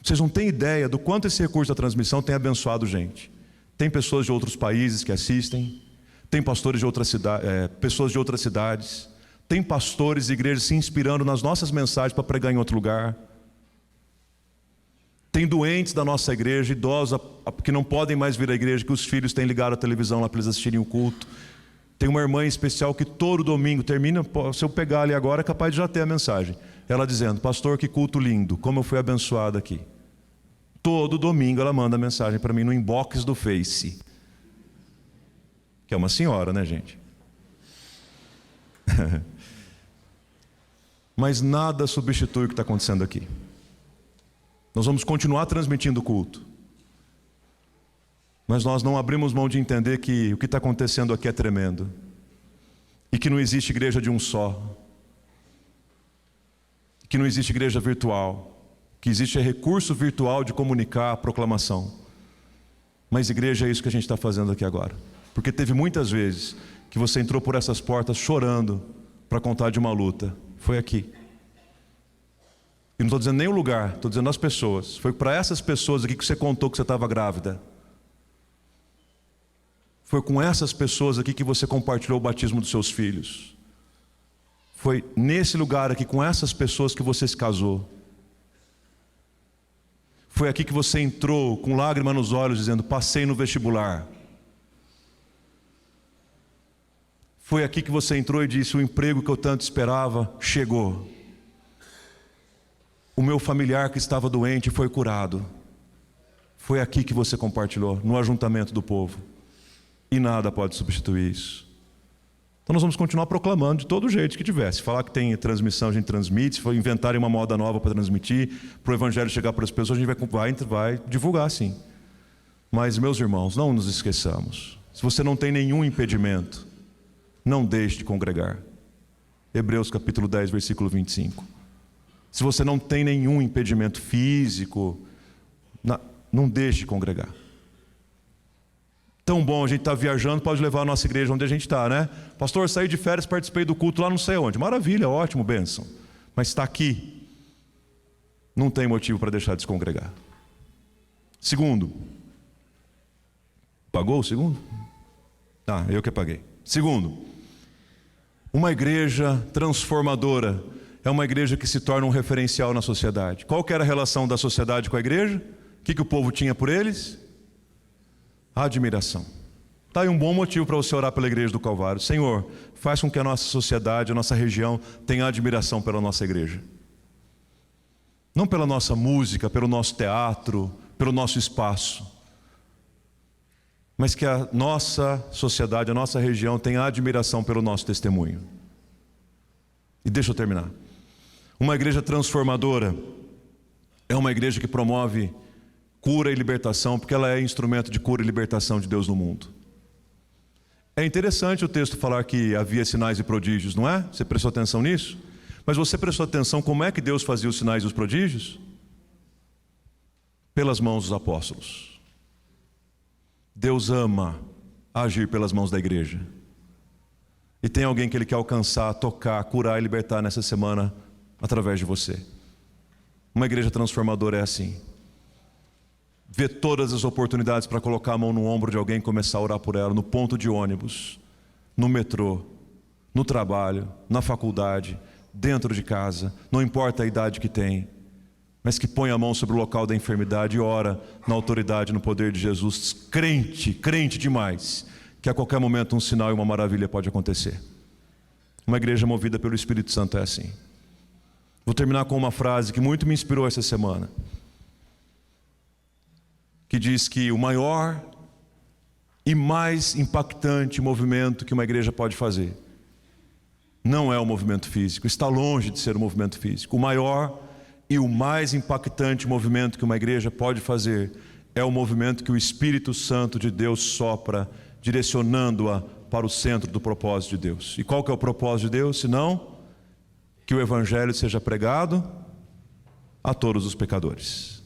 Vocês não têm ideia do quanto esse recurso da transmissão tem abençoado gente. Tem pessoas de outros países que assistem, tem pastores de outras pessoas de outras cidades, tem pastores e igrejas se inspirando nas nossas mensagens para pregar em outro lugar. Tem doentes da nossa igreja, idosos que não podem mais vir à igreja, que os filhos têm ligado a televisão lá para eles assistirem o culto. Tem uma irmã em especial que todo domingo termina, se eu pegar ali agora é capaz de já ter a mensagem. Ela dizendo: pastor, que culto lindo, como eu fui abençoada aqui. Todo domingo ela manda mensagem para mim no inbox do Face. Que é uma senhora, né, gente? Mas nada substitui o que está acontecendo aqui. Nós vamos continuar transmitindo o culto. Mas nós não abrimos mão de entender que o que está acontecendo aqui é tremendo. E que não existe igreja de um só. Que não existe igreja virtual. Que existe recurso virtual de comunicar a proclamação. Mas igreja é isso que a gente está fazendo aqui agora. Porque teve muitas vezes que você entrou por essas portas chorando para contar de uma luta. Foi aqui. E não estou dizendo nem o lugar, estou dizendo as pessoas. Foi para essas pessoas aqui que você contou que você estava grávida. Foi com essas pessoas aqui que você compartilhou o batismo dos seus filhos. Foi nesse lugar aqui, com essas pessoas, que você se casou. Foi aqui que você entrou com lágrima nos olhos dizendo: passei no vestibular. Foi aqui que você entrou e disse: o emprego que eu tanto esperava chegou. O meu familiar que estava doente foi curado. Foi aqui que você compartilhou, no ajuntamento do povo. E nada pode substituir isso. Então nós vamos continuar proclamando de todo jeito que tiver. Se falar que tem transmissão, a gente transmite. Se for inventarem uma moda nova para transmitir, para o evangelho chegar para as pessoas, a gente vai divulgar sim. Mas, meus irmãos, não nos esqueçamos. Se você não tem nenhum impedimento, não deixe de congregar. Hebreus capítulo 10, versículo 25. Se você não tem nenhum impedimento físico, não deixe de congregar. Tão bom a gente estar viajando, pode levar a nossa igreja onde a gente está, né? Pastor, saí de férias, participei do culto lá não sei onde. Maravilha, ótimo, bênção. Mas está aqui, não tem motivo para deixar de se congregar. Segundo, pagou o segundo? Ah, eu que paguei. Segundo, uma igreja transformadora é uma igreja que se torna um referencial na sociedade. Qual que era a relação da sociedade com a igreja? O que o povo tinha por eles? Admiração. Está aí um bom motivo para você orar pela igreja do Calvário. Senhor, faz com que a nossa sociedade, a nossa região tenha admiração pela nossa igreja. Não pela nossa música, pelo nosso teatro, pelo nosso espaço. Mas que a nossa sociedade, a nossa região tenha admiração pelo nosso testemunho. E deixa eu terminar. Uma igreja transformadora é uma igreja que promove cura e libertação, porque ela é instrumento de cura e libertação de Deus no mundo. É interessante o texto falar que havia sinais e prodígios, não é? Você prestou atenção nisso? Mas você prestou atenção como é que Deus fazia os sinais e os prodígios? Pelas mãos dos apóstolos. Deus ama agir pelas mãos da igreja. E tem alguém que Ele quer alcançar, tocar, curar e libertar nessa semana através de você. Uma igreja transformadora é assim. Vê todas as oportunidades para colocar a mão no ombro de alguém e começar a orar por ela, no ponto de ônibus, no metrô, no trabalho, na faculdade, dentro de casa, não importa a idade que tem, mas que põe a mão sobre o local da enfermidade e ora na autoridade, no poder de Jesus, crente demais, que a qualquer momento um sinal e uma maravilha pode acontecer. Uma igreja movida pelo Espírito Santo é assim. Vou terminar com uma frase que muito me inspirou essa semana, que diz que o maior e mais impactante movimento que uma igreja pode fazer não é o movimento físico, está longe de ser o movimento físico. O maior e o mais impactante movimento que uma igreja pode fazer é o movimento que o Espírito Santo de Deus sopra, direcionando-a para o centro do propósito de Deus. E qual que é o propósito de Deus? Senão que o Evangelho seja pregado a todos os pecadores.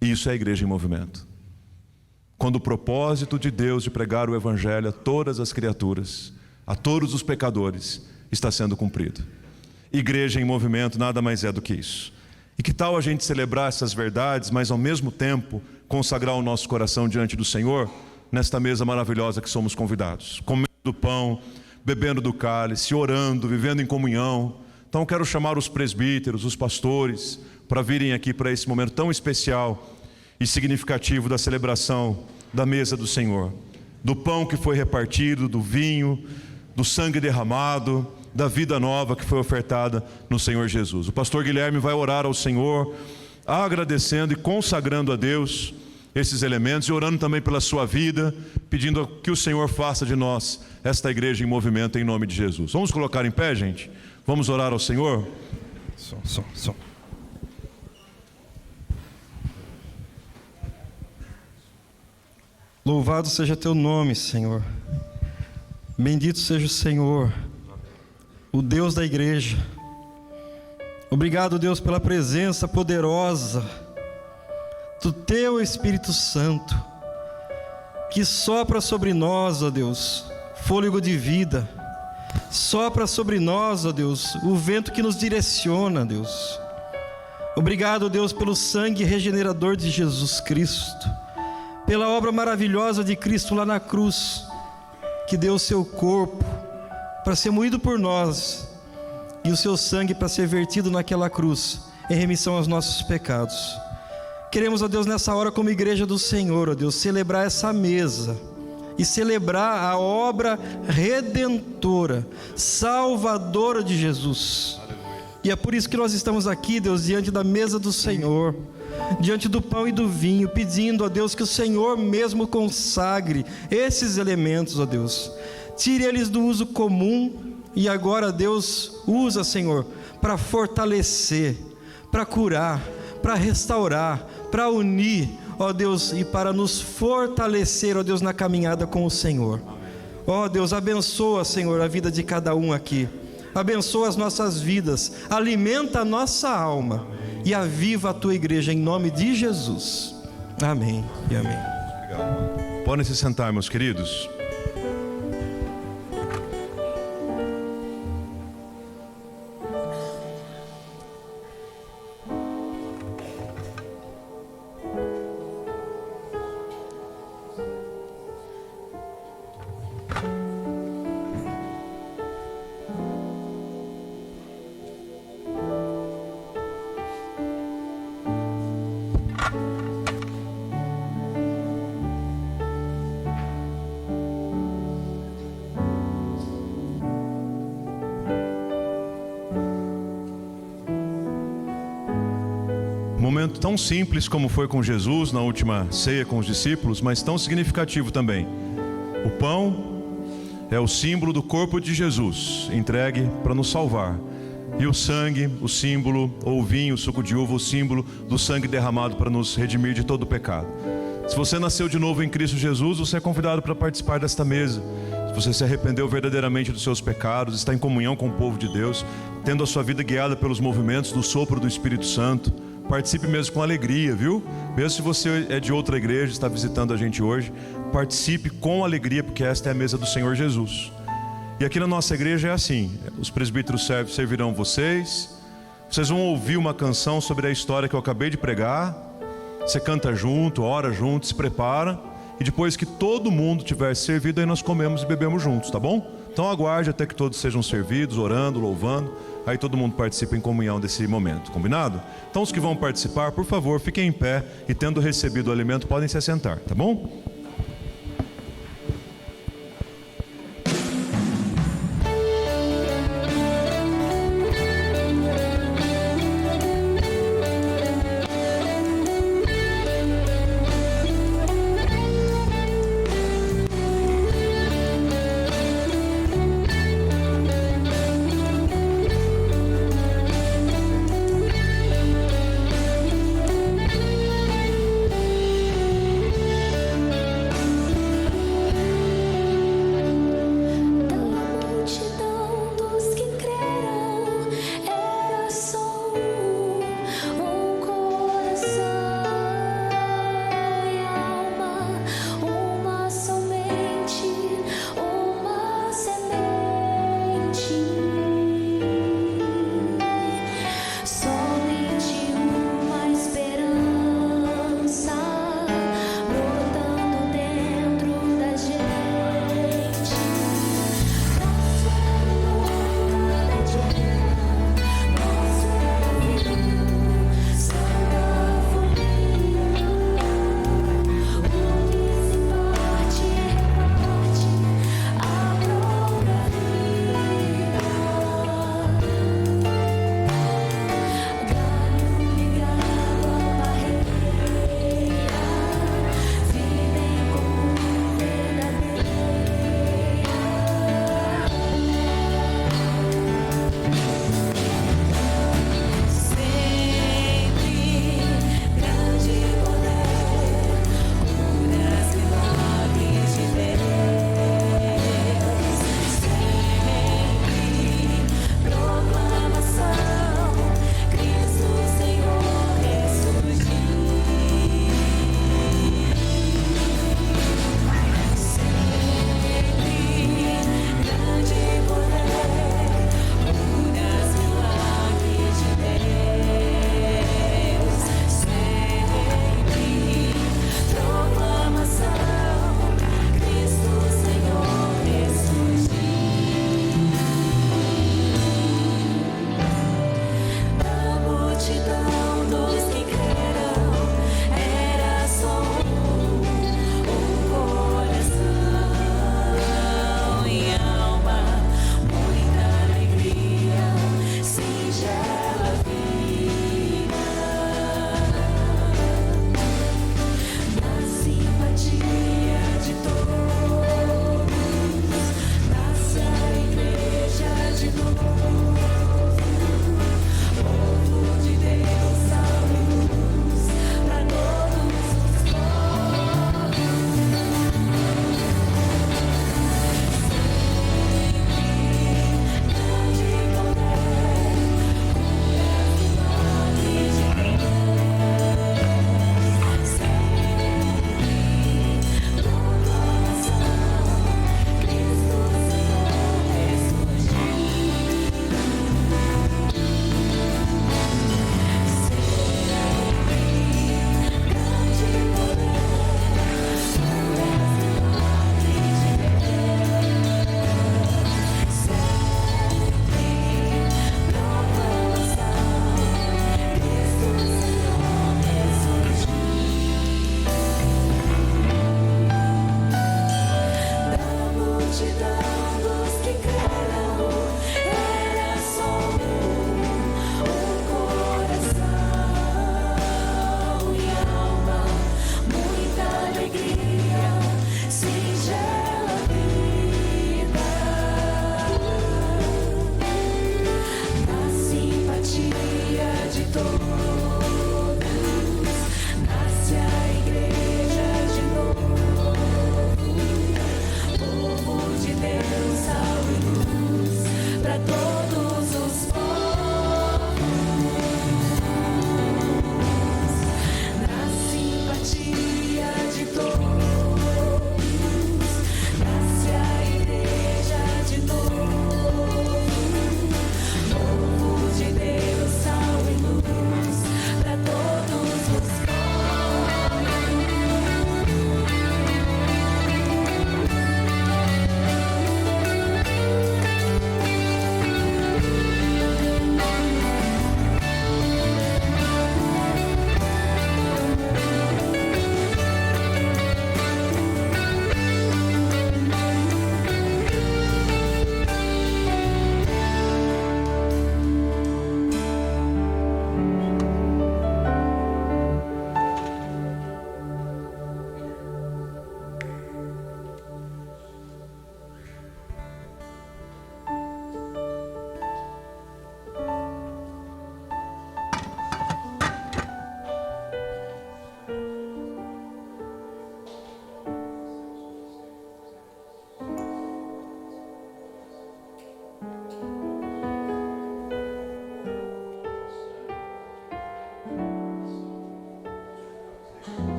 Isso é a igreja em movimento. quando o propósito de Deus de pregar o Evangelho a todas as criaturas, a todos os pecadores, está sendo cumprido. Igreja em movimento nada mais é do que isso. E que tal a gente celebrar essas verdades, mas ao mesmo tempo consagrar o nosso coração diante do Senhor, nesta mesa maravilhosa que somos convidados, comendo do pão, bebendo do cálice, orando, vivendo em comunhão. Então quero chamar os presbíteros, os pastores, para virem aqui para esse momento tão especial e significativo da celebração da mesa do Senhor, do pão que foi repartido, do vinho, do sangue derramado, da vida nova que foi ofertada no Senhor Jesus. O pastor Guilherme vai orar ao Senhor, agradecendo e consagrando a Deus esses elementos e orando também pela sua vida, pedindo que o Senhor faça de nós esta igreja em movimento em nome de Jesus. Vamos colocar em pé, gente? Vamos orar ao Senhor? Som. Louvado seja teu nome, Senhor. Bendito seja o Senhor, o Deus da igreja. Obrigado, Deus, pela presença poderosa do teu Espírito Santo, que sopra sobre nós, ó Deus, fôlego de vida. Sopra sobre nós, ó Deus, o vento que nos direciona, Deus. Obrigado, Deus, pelo sangue regenerador de Jesus Cristo, pela obra maravilhosa de Cristo lá na cruz, que deu o seu corpo para ser moído por nós e o seu sangue para ser vertido naquela cruz em remissão aos nossos pecados. Queremos, ó Deus, nessa hora como igreja do Senhor, ó Deus, celebrar essa mesa e celebrar a obra redentora, salvadora de Jesus. E é por isso que nós estamos aqui, Deus, diante da mesa do Senhor, diante do pão e do vinho, pedindo a Deus que o Senhor mesmo consagre esses elementos, ó Deus. Tire eles do uso comum e agora, Deus, usa, Senhor, para fortalecer, para curar, para restaurar, para unir, ó Deus, e para nos fortalecer, ó Deus, na caminhada com o Senhor. Ó Deus, abençoa, Senhor, a vida de cada um aqui. Abençoa as nossas vidas, alimenta a nossa alma e aviva a tua igreja em nome de Jesus. Amém e amém. Obrigado. Podem se sentar, meus queridos. Momento tão simples como foi com Jesus na última ceia com os discípulos, mas tão significativo também. O pão é o símbolo do corpo de Jesus, entregue para nos salvar. E o sangue, o símbolo, ou o vinho, o suco de uva, o símbolo do sangue derramado para nos redimir de todo o pecado. Se você nasceu de novo em Cristo Jesus, você é convidado para participar desta mesa. Se você se arrependeu verdadeiramente dos seus pecados, está em comunhão com o povo de Deus, tendo a sua vida guiada pelos movimentos do sopro do Espírito Santo, participe mesmo com alegria, viu? Mesmo se você é de outra igreja, está visitando a gente hoje, participe com alegria, porque esta é a mesa do Senhor Jesus. E aqui na nossa igreja é assim: os presbíteros servirão vocês vão ouvir uma canção sobre a história que eu acabei de pregar, você canta junto, ora junto, se prepara, e depois que todo mundo tiver servido, aí nós comemos e bebemos juntos, tá bom? Então aguarde até que todos sejam servidos, orando, louvando. Aí todo mundo participa em comunhão desse momento, combinado? Então os que vão participar, por favor, fiquem em pé e tendo recebido o alimento, podem se assentar, tá bom?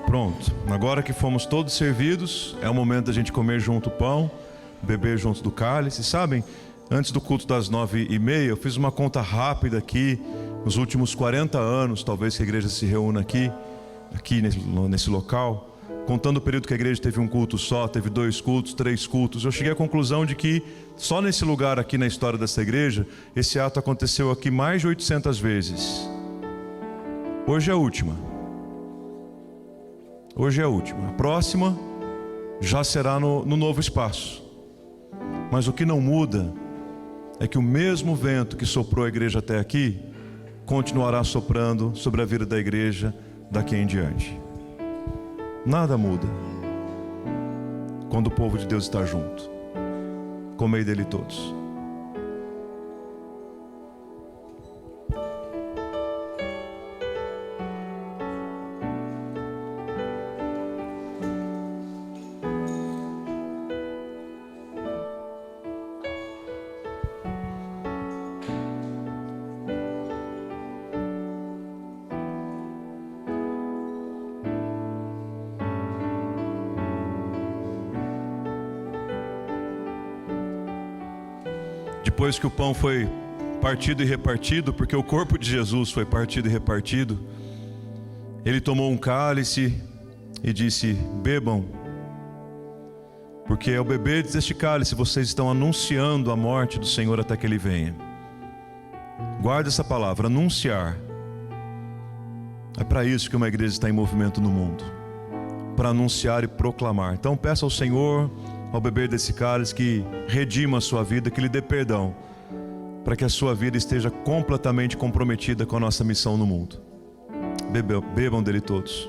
Pronto, agora que fomos todos servidos, é o momento da gente comer junto o pão, beber junto do cálice. Sabem, antes do culto das 9h30, eu fiz uma conta rápida aqui, nos últimos 40 anos, talvez que a igreja se reúna aqui nesse local, contando o período que a igreja teve um culto só, teve 2 cultos, 3 cultos, eu cheguei à conclusão de que só nesse lugar aqui na história dessa igreja, esse ato aconteceu aqui mais de 800 vezes. Hoje é a última. Hoje é a última. A próxima já será no novo espaço. Mas o que não muda é que o mesmo vento que soprou a igreja até aqui continuará soprando sobre a vida da igreja daqui em diante. Nada muda quando o povo de Deus está junto. Comei dele todos. Depois que o pão foi partido e repartido, porque o corpo de Jesus foi partido e repartido, ele tomou um cálice e disse: bebam, porque ao beber deste cálice vocês estão anunciando a morte do Senhor até que Ele venha. Guarda essa palavra, anunciar. É para isso que uma igreja está em movimento no mundo, para anunciar e proclamar. Então peça ao Senhor, ao beber desse cálice, que redima a sua vida, que lhe dê perdão, para que a sua vida esteja completamente comprometida com a nossa missão no mundo. Bebam dele todos.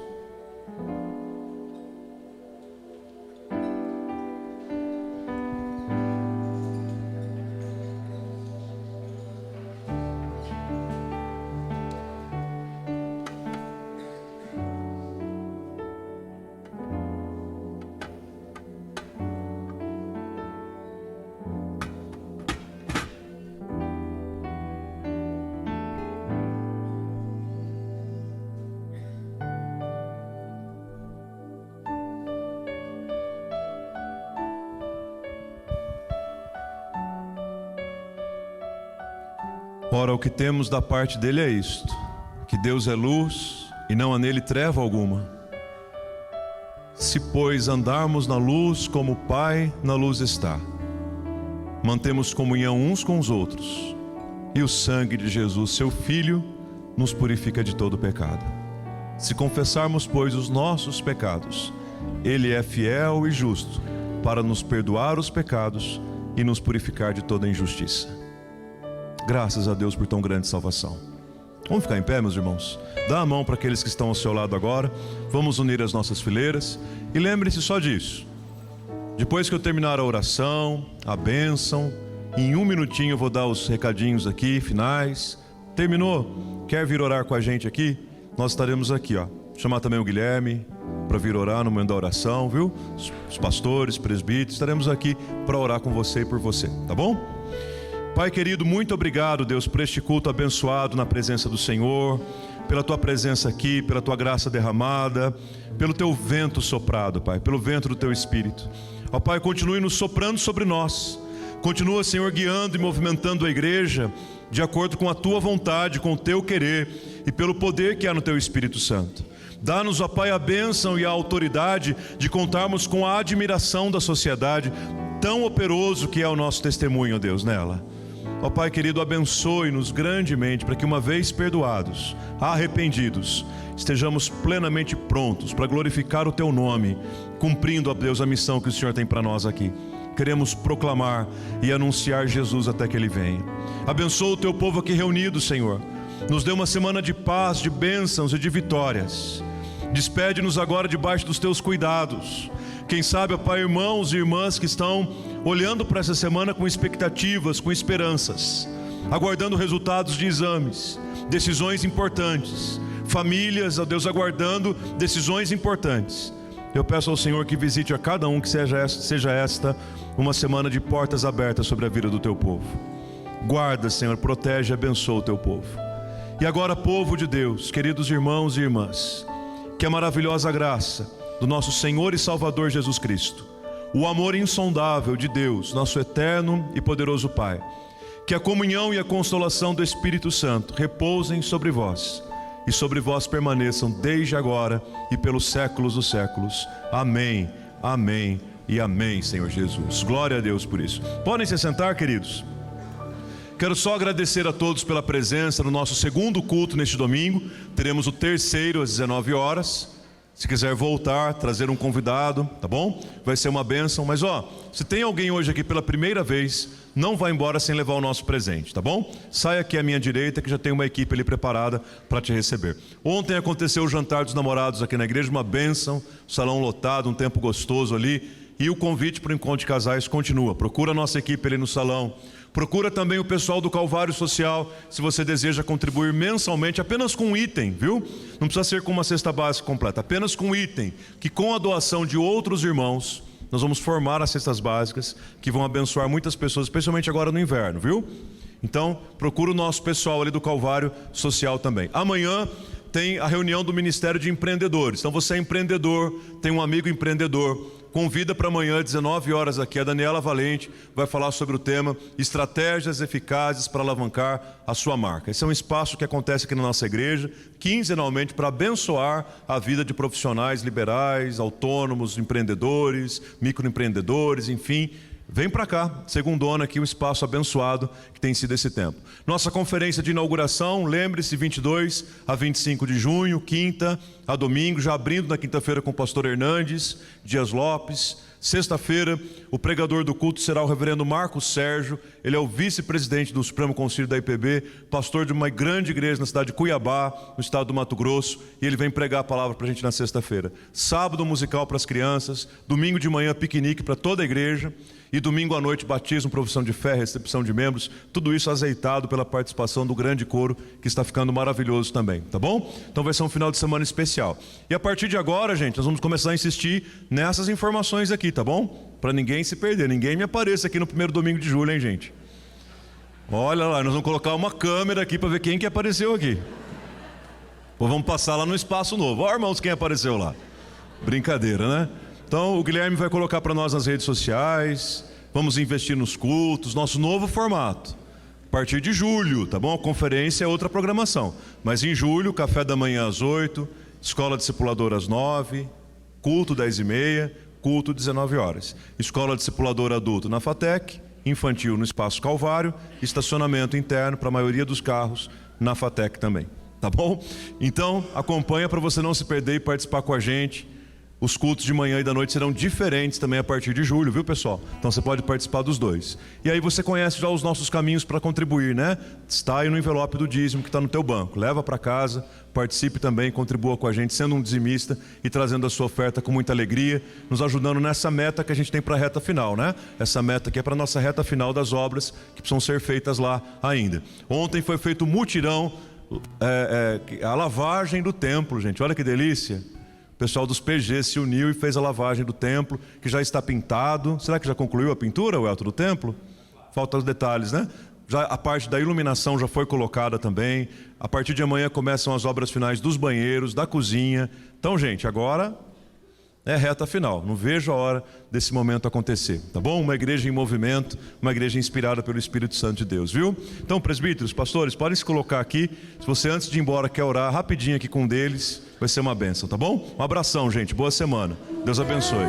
Ora, o que temos da parte dele é isto: que Deus é luz e não há nele treva alguma. Se, pois, andarmos na luz como o Pai na luz está, mantemos comunhão uns com os outros, e o sangue de Jesus, seu Filho, nos purifica de todo pecado. Se confessarmos, pois, os nossos pecados, Ele é fiel e justo para nos perdoar os pecados e nos purificar de toda injustiça. Graças a Deus por tão grande salvação. Vamos ficar em pé, meus irmãos? Dá a mão para aqueles que estão ao seu lado agora. Vamos unir as nossas fileiras. E lembre-se só disso. Depois que eu terminar a oração, a bênção, em 1 minutinho eu vou dar os recadinhos aqui, finais. Terminou? Quer vir orar com a gente aqui? Nós estaremos aqui, ó. Chamar também o Guilherme para vir orar no momento da oração, viu? Os pastores, presbíteros, estaremos aqui para orar com você e por você, tá bom? Pai querido, muito obrigado, Deus, por este culto abençoado na presença do Senhor, pela Tua presença aqui, pela Tua graça derramada, pelo Teu vento soprado, Pai, pelo vento do Teu Espírito. Ó Pai, continue nos soprando sobre nós. Continua, Senhor, guiando e movimentando a igreja de acordo com a Tua vontade, com o Teu querer e pelo poder que há no Teu Espírito Santo. Dá-nos, ó Pai, a bênção e a autoridade de contarmos com a admiração da sociedade, tão operoso que é o nosso testemunho, ó Deus, nela. Ó Pai querido, abençoe-nos grandemente para que, uma vez perdoados, arrependidos, estejamos plenamente prontos para glorificar o Teu nome, cumprindo, ó Deus, a missão que o Senhor tem para nós aqui. Queremos proclamar e anunciar Jesus até que Ele venha. Abençoa o Teu povo aqui reunido, Senhor. Nos dê uma semana de paz, de bênçãos e de vitórias. Despede-nos agora debaixo dos Teus cuidados. Quem sabe, ó Pai, irmãos e irmãs que estão olhando para essa semana com expectativas, com esperanças, aguardando resultados de exames, decisões importantes, famílias, ó Deus, aguardando decisões importantes. Eu peço ao Senhor que visite a cada um, que seja esta uma semana de portas abertas sobre a vida do Teu povo. Guarda, Senhor, protege e abençoa o Teu povo. E agora, povo de Deus, queridos irmãos e irmãs, que a maravilhosa graça do nosso Senhor e Salvador Jesus Cristo, o amor insondável de Deus, nosso eterno e poderoso Pai, que a comunhão e a consolação do Espírito Santo repousem sobre vós, e sobre vós permaneçam desde agora e pelos séculos dos séculos. Amém, amém e amém, Senhor Jesus. Glória a Deus por isso. Podem se sentar, queridos? Quero só agradecer a todos pela presença no nosso segundo culto neste domingo. Teremos o terceiro às 19 horas. Se quiser voltar, trazer um convidado, tá bom? Vai ser uma bênção. Mas se tem alguém hoje aqui pela primeira vez, não vá embora sem levar o nosso presente, tá bom? Sai aqui à minha direita que já tem uma equipe ali preparada para te receber. Ontem aconteceu o jantar dos namorados aqui na igreja, uma bênção, salão lotado, um tempo gostoso ali. E o convite para o encontro de casais continua. Procura a nossa equipe ali no salão. Procura também o pessoal do Calvário Social, se você deseja contribuir mensalmente, apenas com um item, viu? Não precisa ser com uma cesta básica completa, apenas com um item, que com a doação de outros irmãos, nós vamos formar as cestas básicas, que vão abençoar muitas pessoas, especialmente agora no inverno, viu? Então, procura o nosso pessoal ali do Calvário Social também. Amanhã tem a reunião do Ministério de Empreendedores. Então, você é empreendedor, tem um amigo empreendedor, convida para amanhã, 19 horas aqui, a Daniela Valente vai falar sobre o tema Estratégias Eficazes para Alavancar a Sua Marca. Esse é um espaço que acontece aqui na nossa igreja, quinzenalmente, para abençoar a vida de profissionais liberais, autônomos, empreendedores, microempreendedores, enfim. Vem para cá, segundona aqui, um espaço abençoado que tem sido esse tempo. Nossa conferência de inauguração, lembre-se, 22 a 25 de junho, quinta a domingo, já abrindo na quinta-feira com o pastor Hernandes Dias Lopes. Sexta-feira, o pregador do culto será o reverendo Marcos Sérgio. Ele é o vice-presidente do Supremo Conselho da IPB, pastor de uma grande igreja na cidade de Cuiabá, no estado do Mato Grosso, e ele vem pregar a palavra para a gente na sexta-feira. Sábado, musical para as crianças. Domingo de manhã, piquenique para toda a igreja. E domingo à noite, batismo, profissão de fé, recepção de membros. Tudo isso azeitado pela participação do grande coro, que está ficando maravilhoso também, tá bom? Então vai ser um final de semana especial. E a partir de agora, gente, nós vamos começar a insistir nessas informações aqui, tá bom? Para ninguém se perder, ninguém me apareça aqui no primeiro domingo de julho, hein, gente? Olha lá, nós vamos colocar uma câmera aqui para ver quem que apareceu aqui. Ou vamos passar lá no espaço novo. Ó, irmãos, quem apareceu lá? Brincadeira, né? Então o Guilherme vai colocar para nós nas redes sociais, vamos investir nos cultos, nosso novo formato. A partir de julho, tá bom? A conferência é outra programação. Mas em julho, café da manhã às 8, escola discipuladora às 9, culto 10h30, culto 19 horas. Escola discipuladora adulto na FATEC, infantil no Espaço Calvário, estacionamento interno para a maioria dos carros na FATEC também. Tá bom? Então acompanha para você não se perder e participar com a gente Os cultos de manhã e da noite serão diferentes também a partir de julho, viu, pessoal? Então você pode participar dos dois. E aí você conhece já os nossos caminhos para contribuir, né? Está aí no envelope do dízimo que está no teu banco. Leva para casa, participe também, contribua com a gente, sendo um dizimista e trazendo a sua oferta com muita alegria, nos ajudando nessa meta que a gente tem para a reta final, né? Essa meta que é para a nossa reta final das obras que precisam ser feitas lá ainda. Ontem foi feito um mutirão, a lavagem do templo, gente. Olha que delícia. O pessoal dos PG se uniu e fez a lavagem do templo, que já está pintado. Será que já concluiu a pintura, o Elton, do templo? Faltam os detalhes, né? Já a parte da iluminação já foi colocada também. A partir de amanhã começam as obras finais dos banheiros, da cozinha. Então, gente, agora é reta final. Não vejo a hora desse momento acontecer, tá bom? Uma igreja em movimento, uma igreja inspirada pelo Espírito Santo de Deus, viu? Então, presbíteros, pastores, podem se colocar aqui. Se você antes de ir embora quer orar rapidinho aqui com um deles, vai ser uma bênção, tá bom? Um abração, gente. Boa semana. Deus abençoe.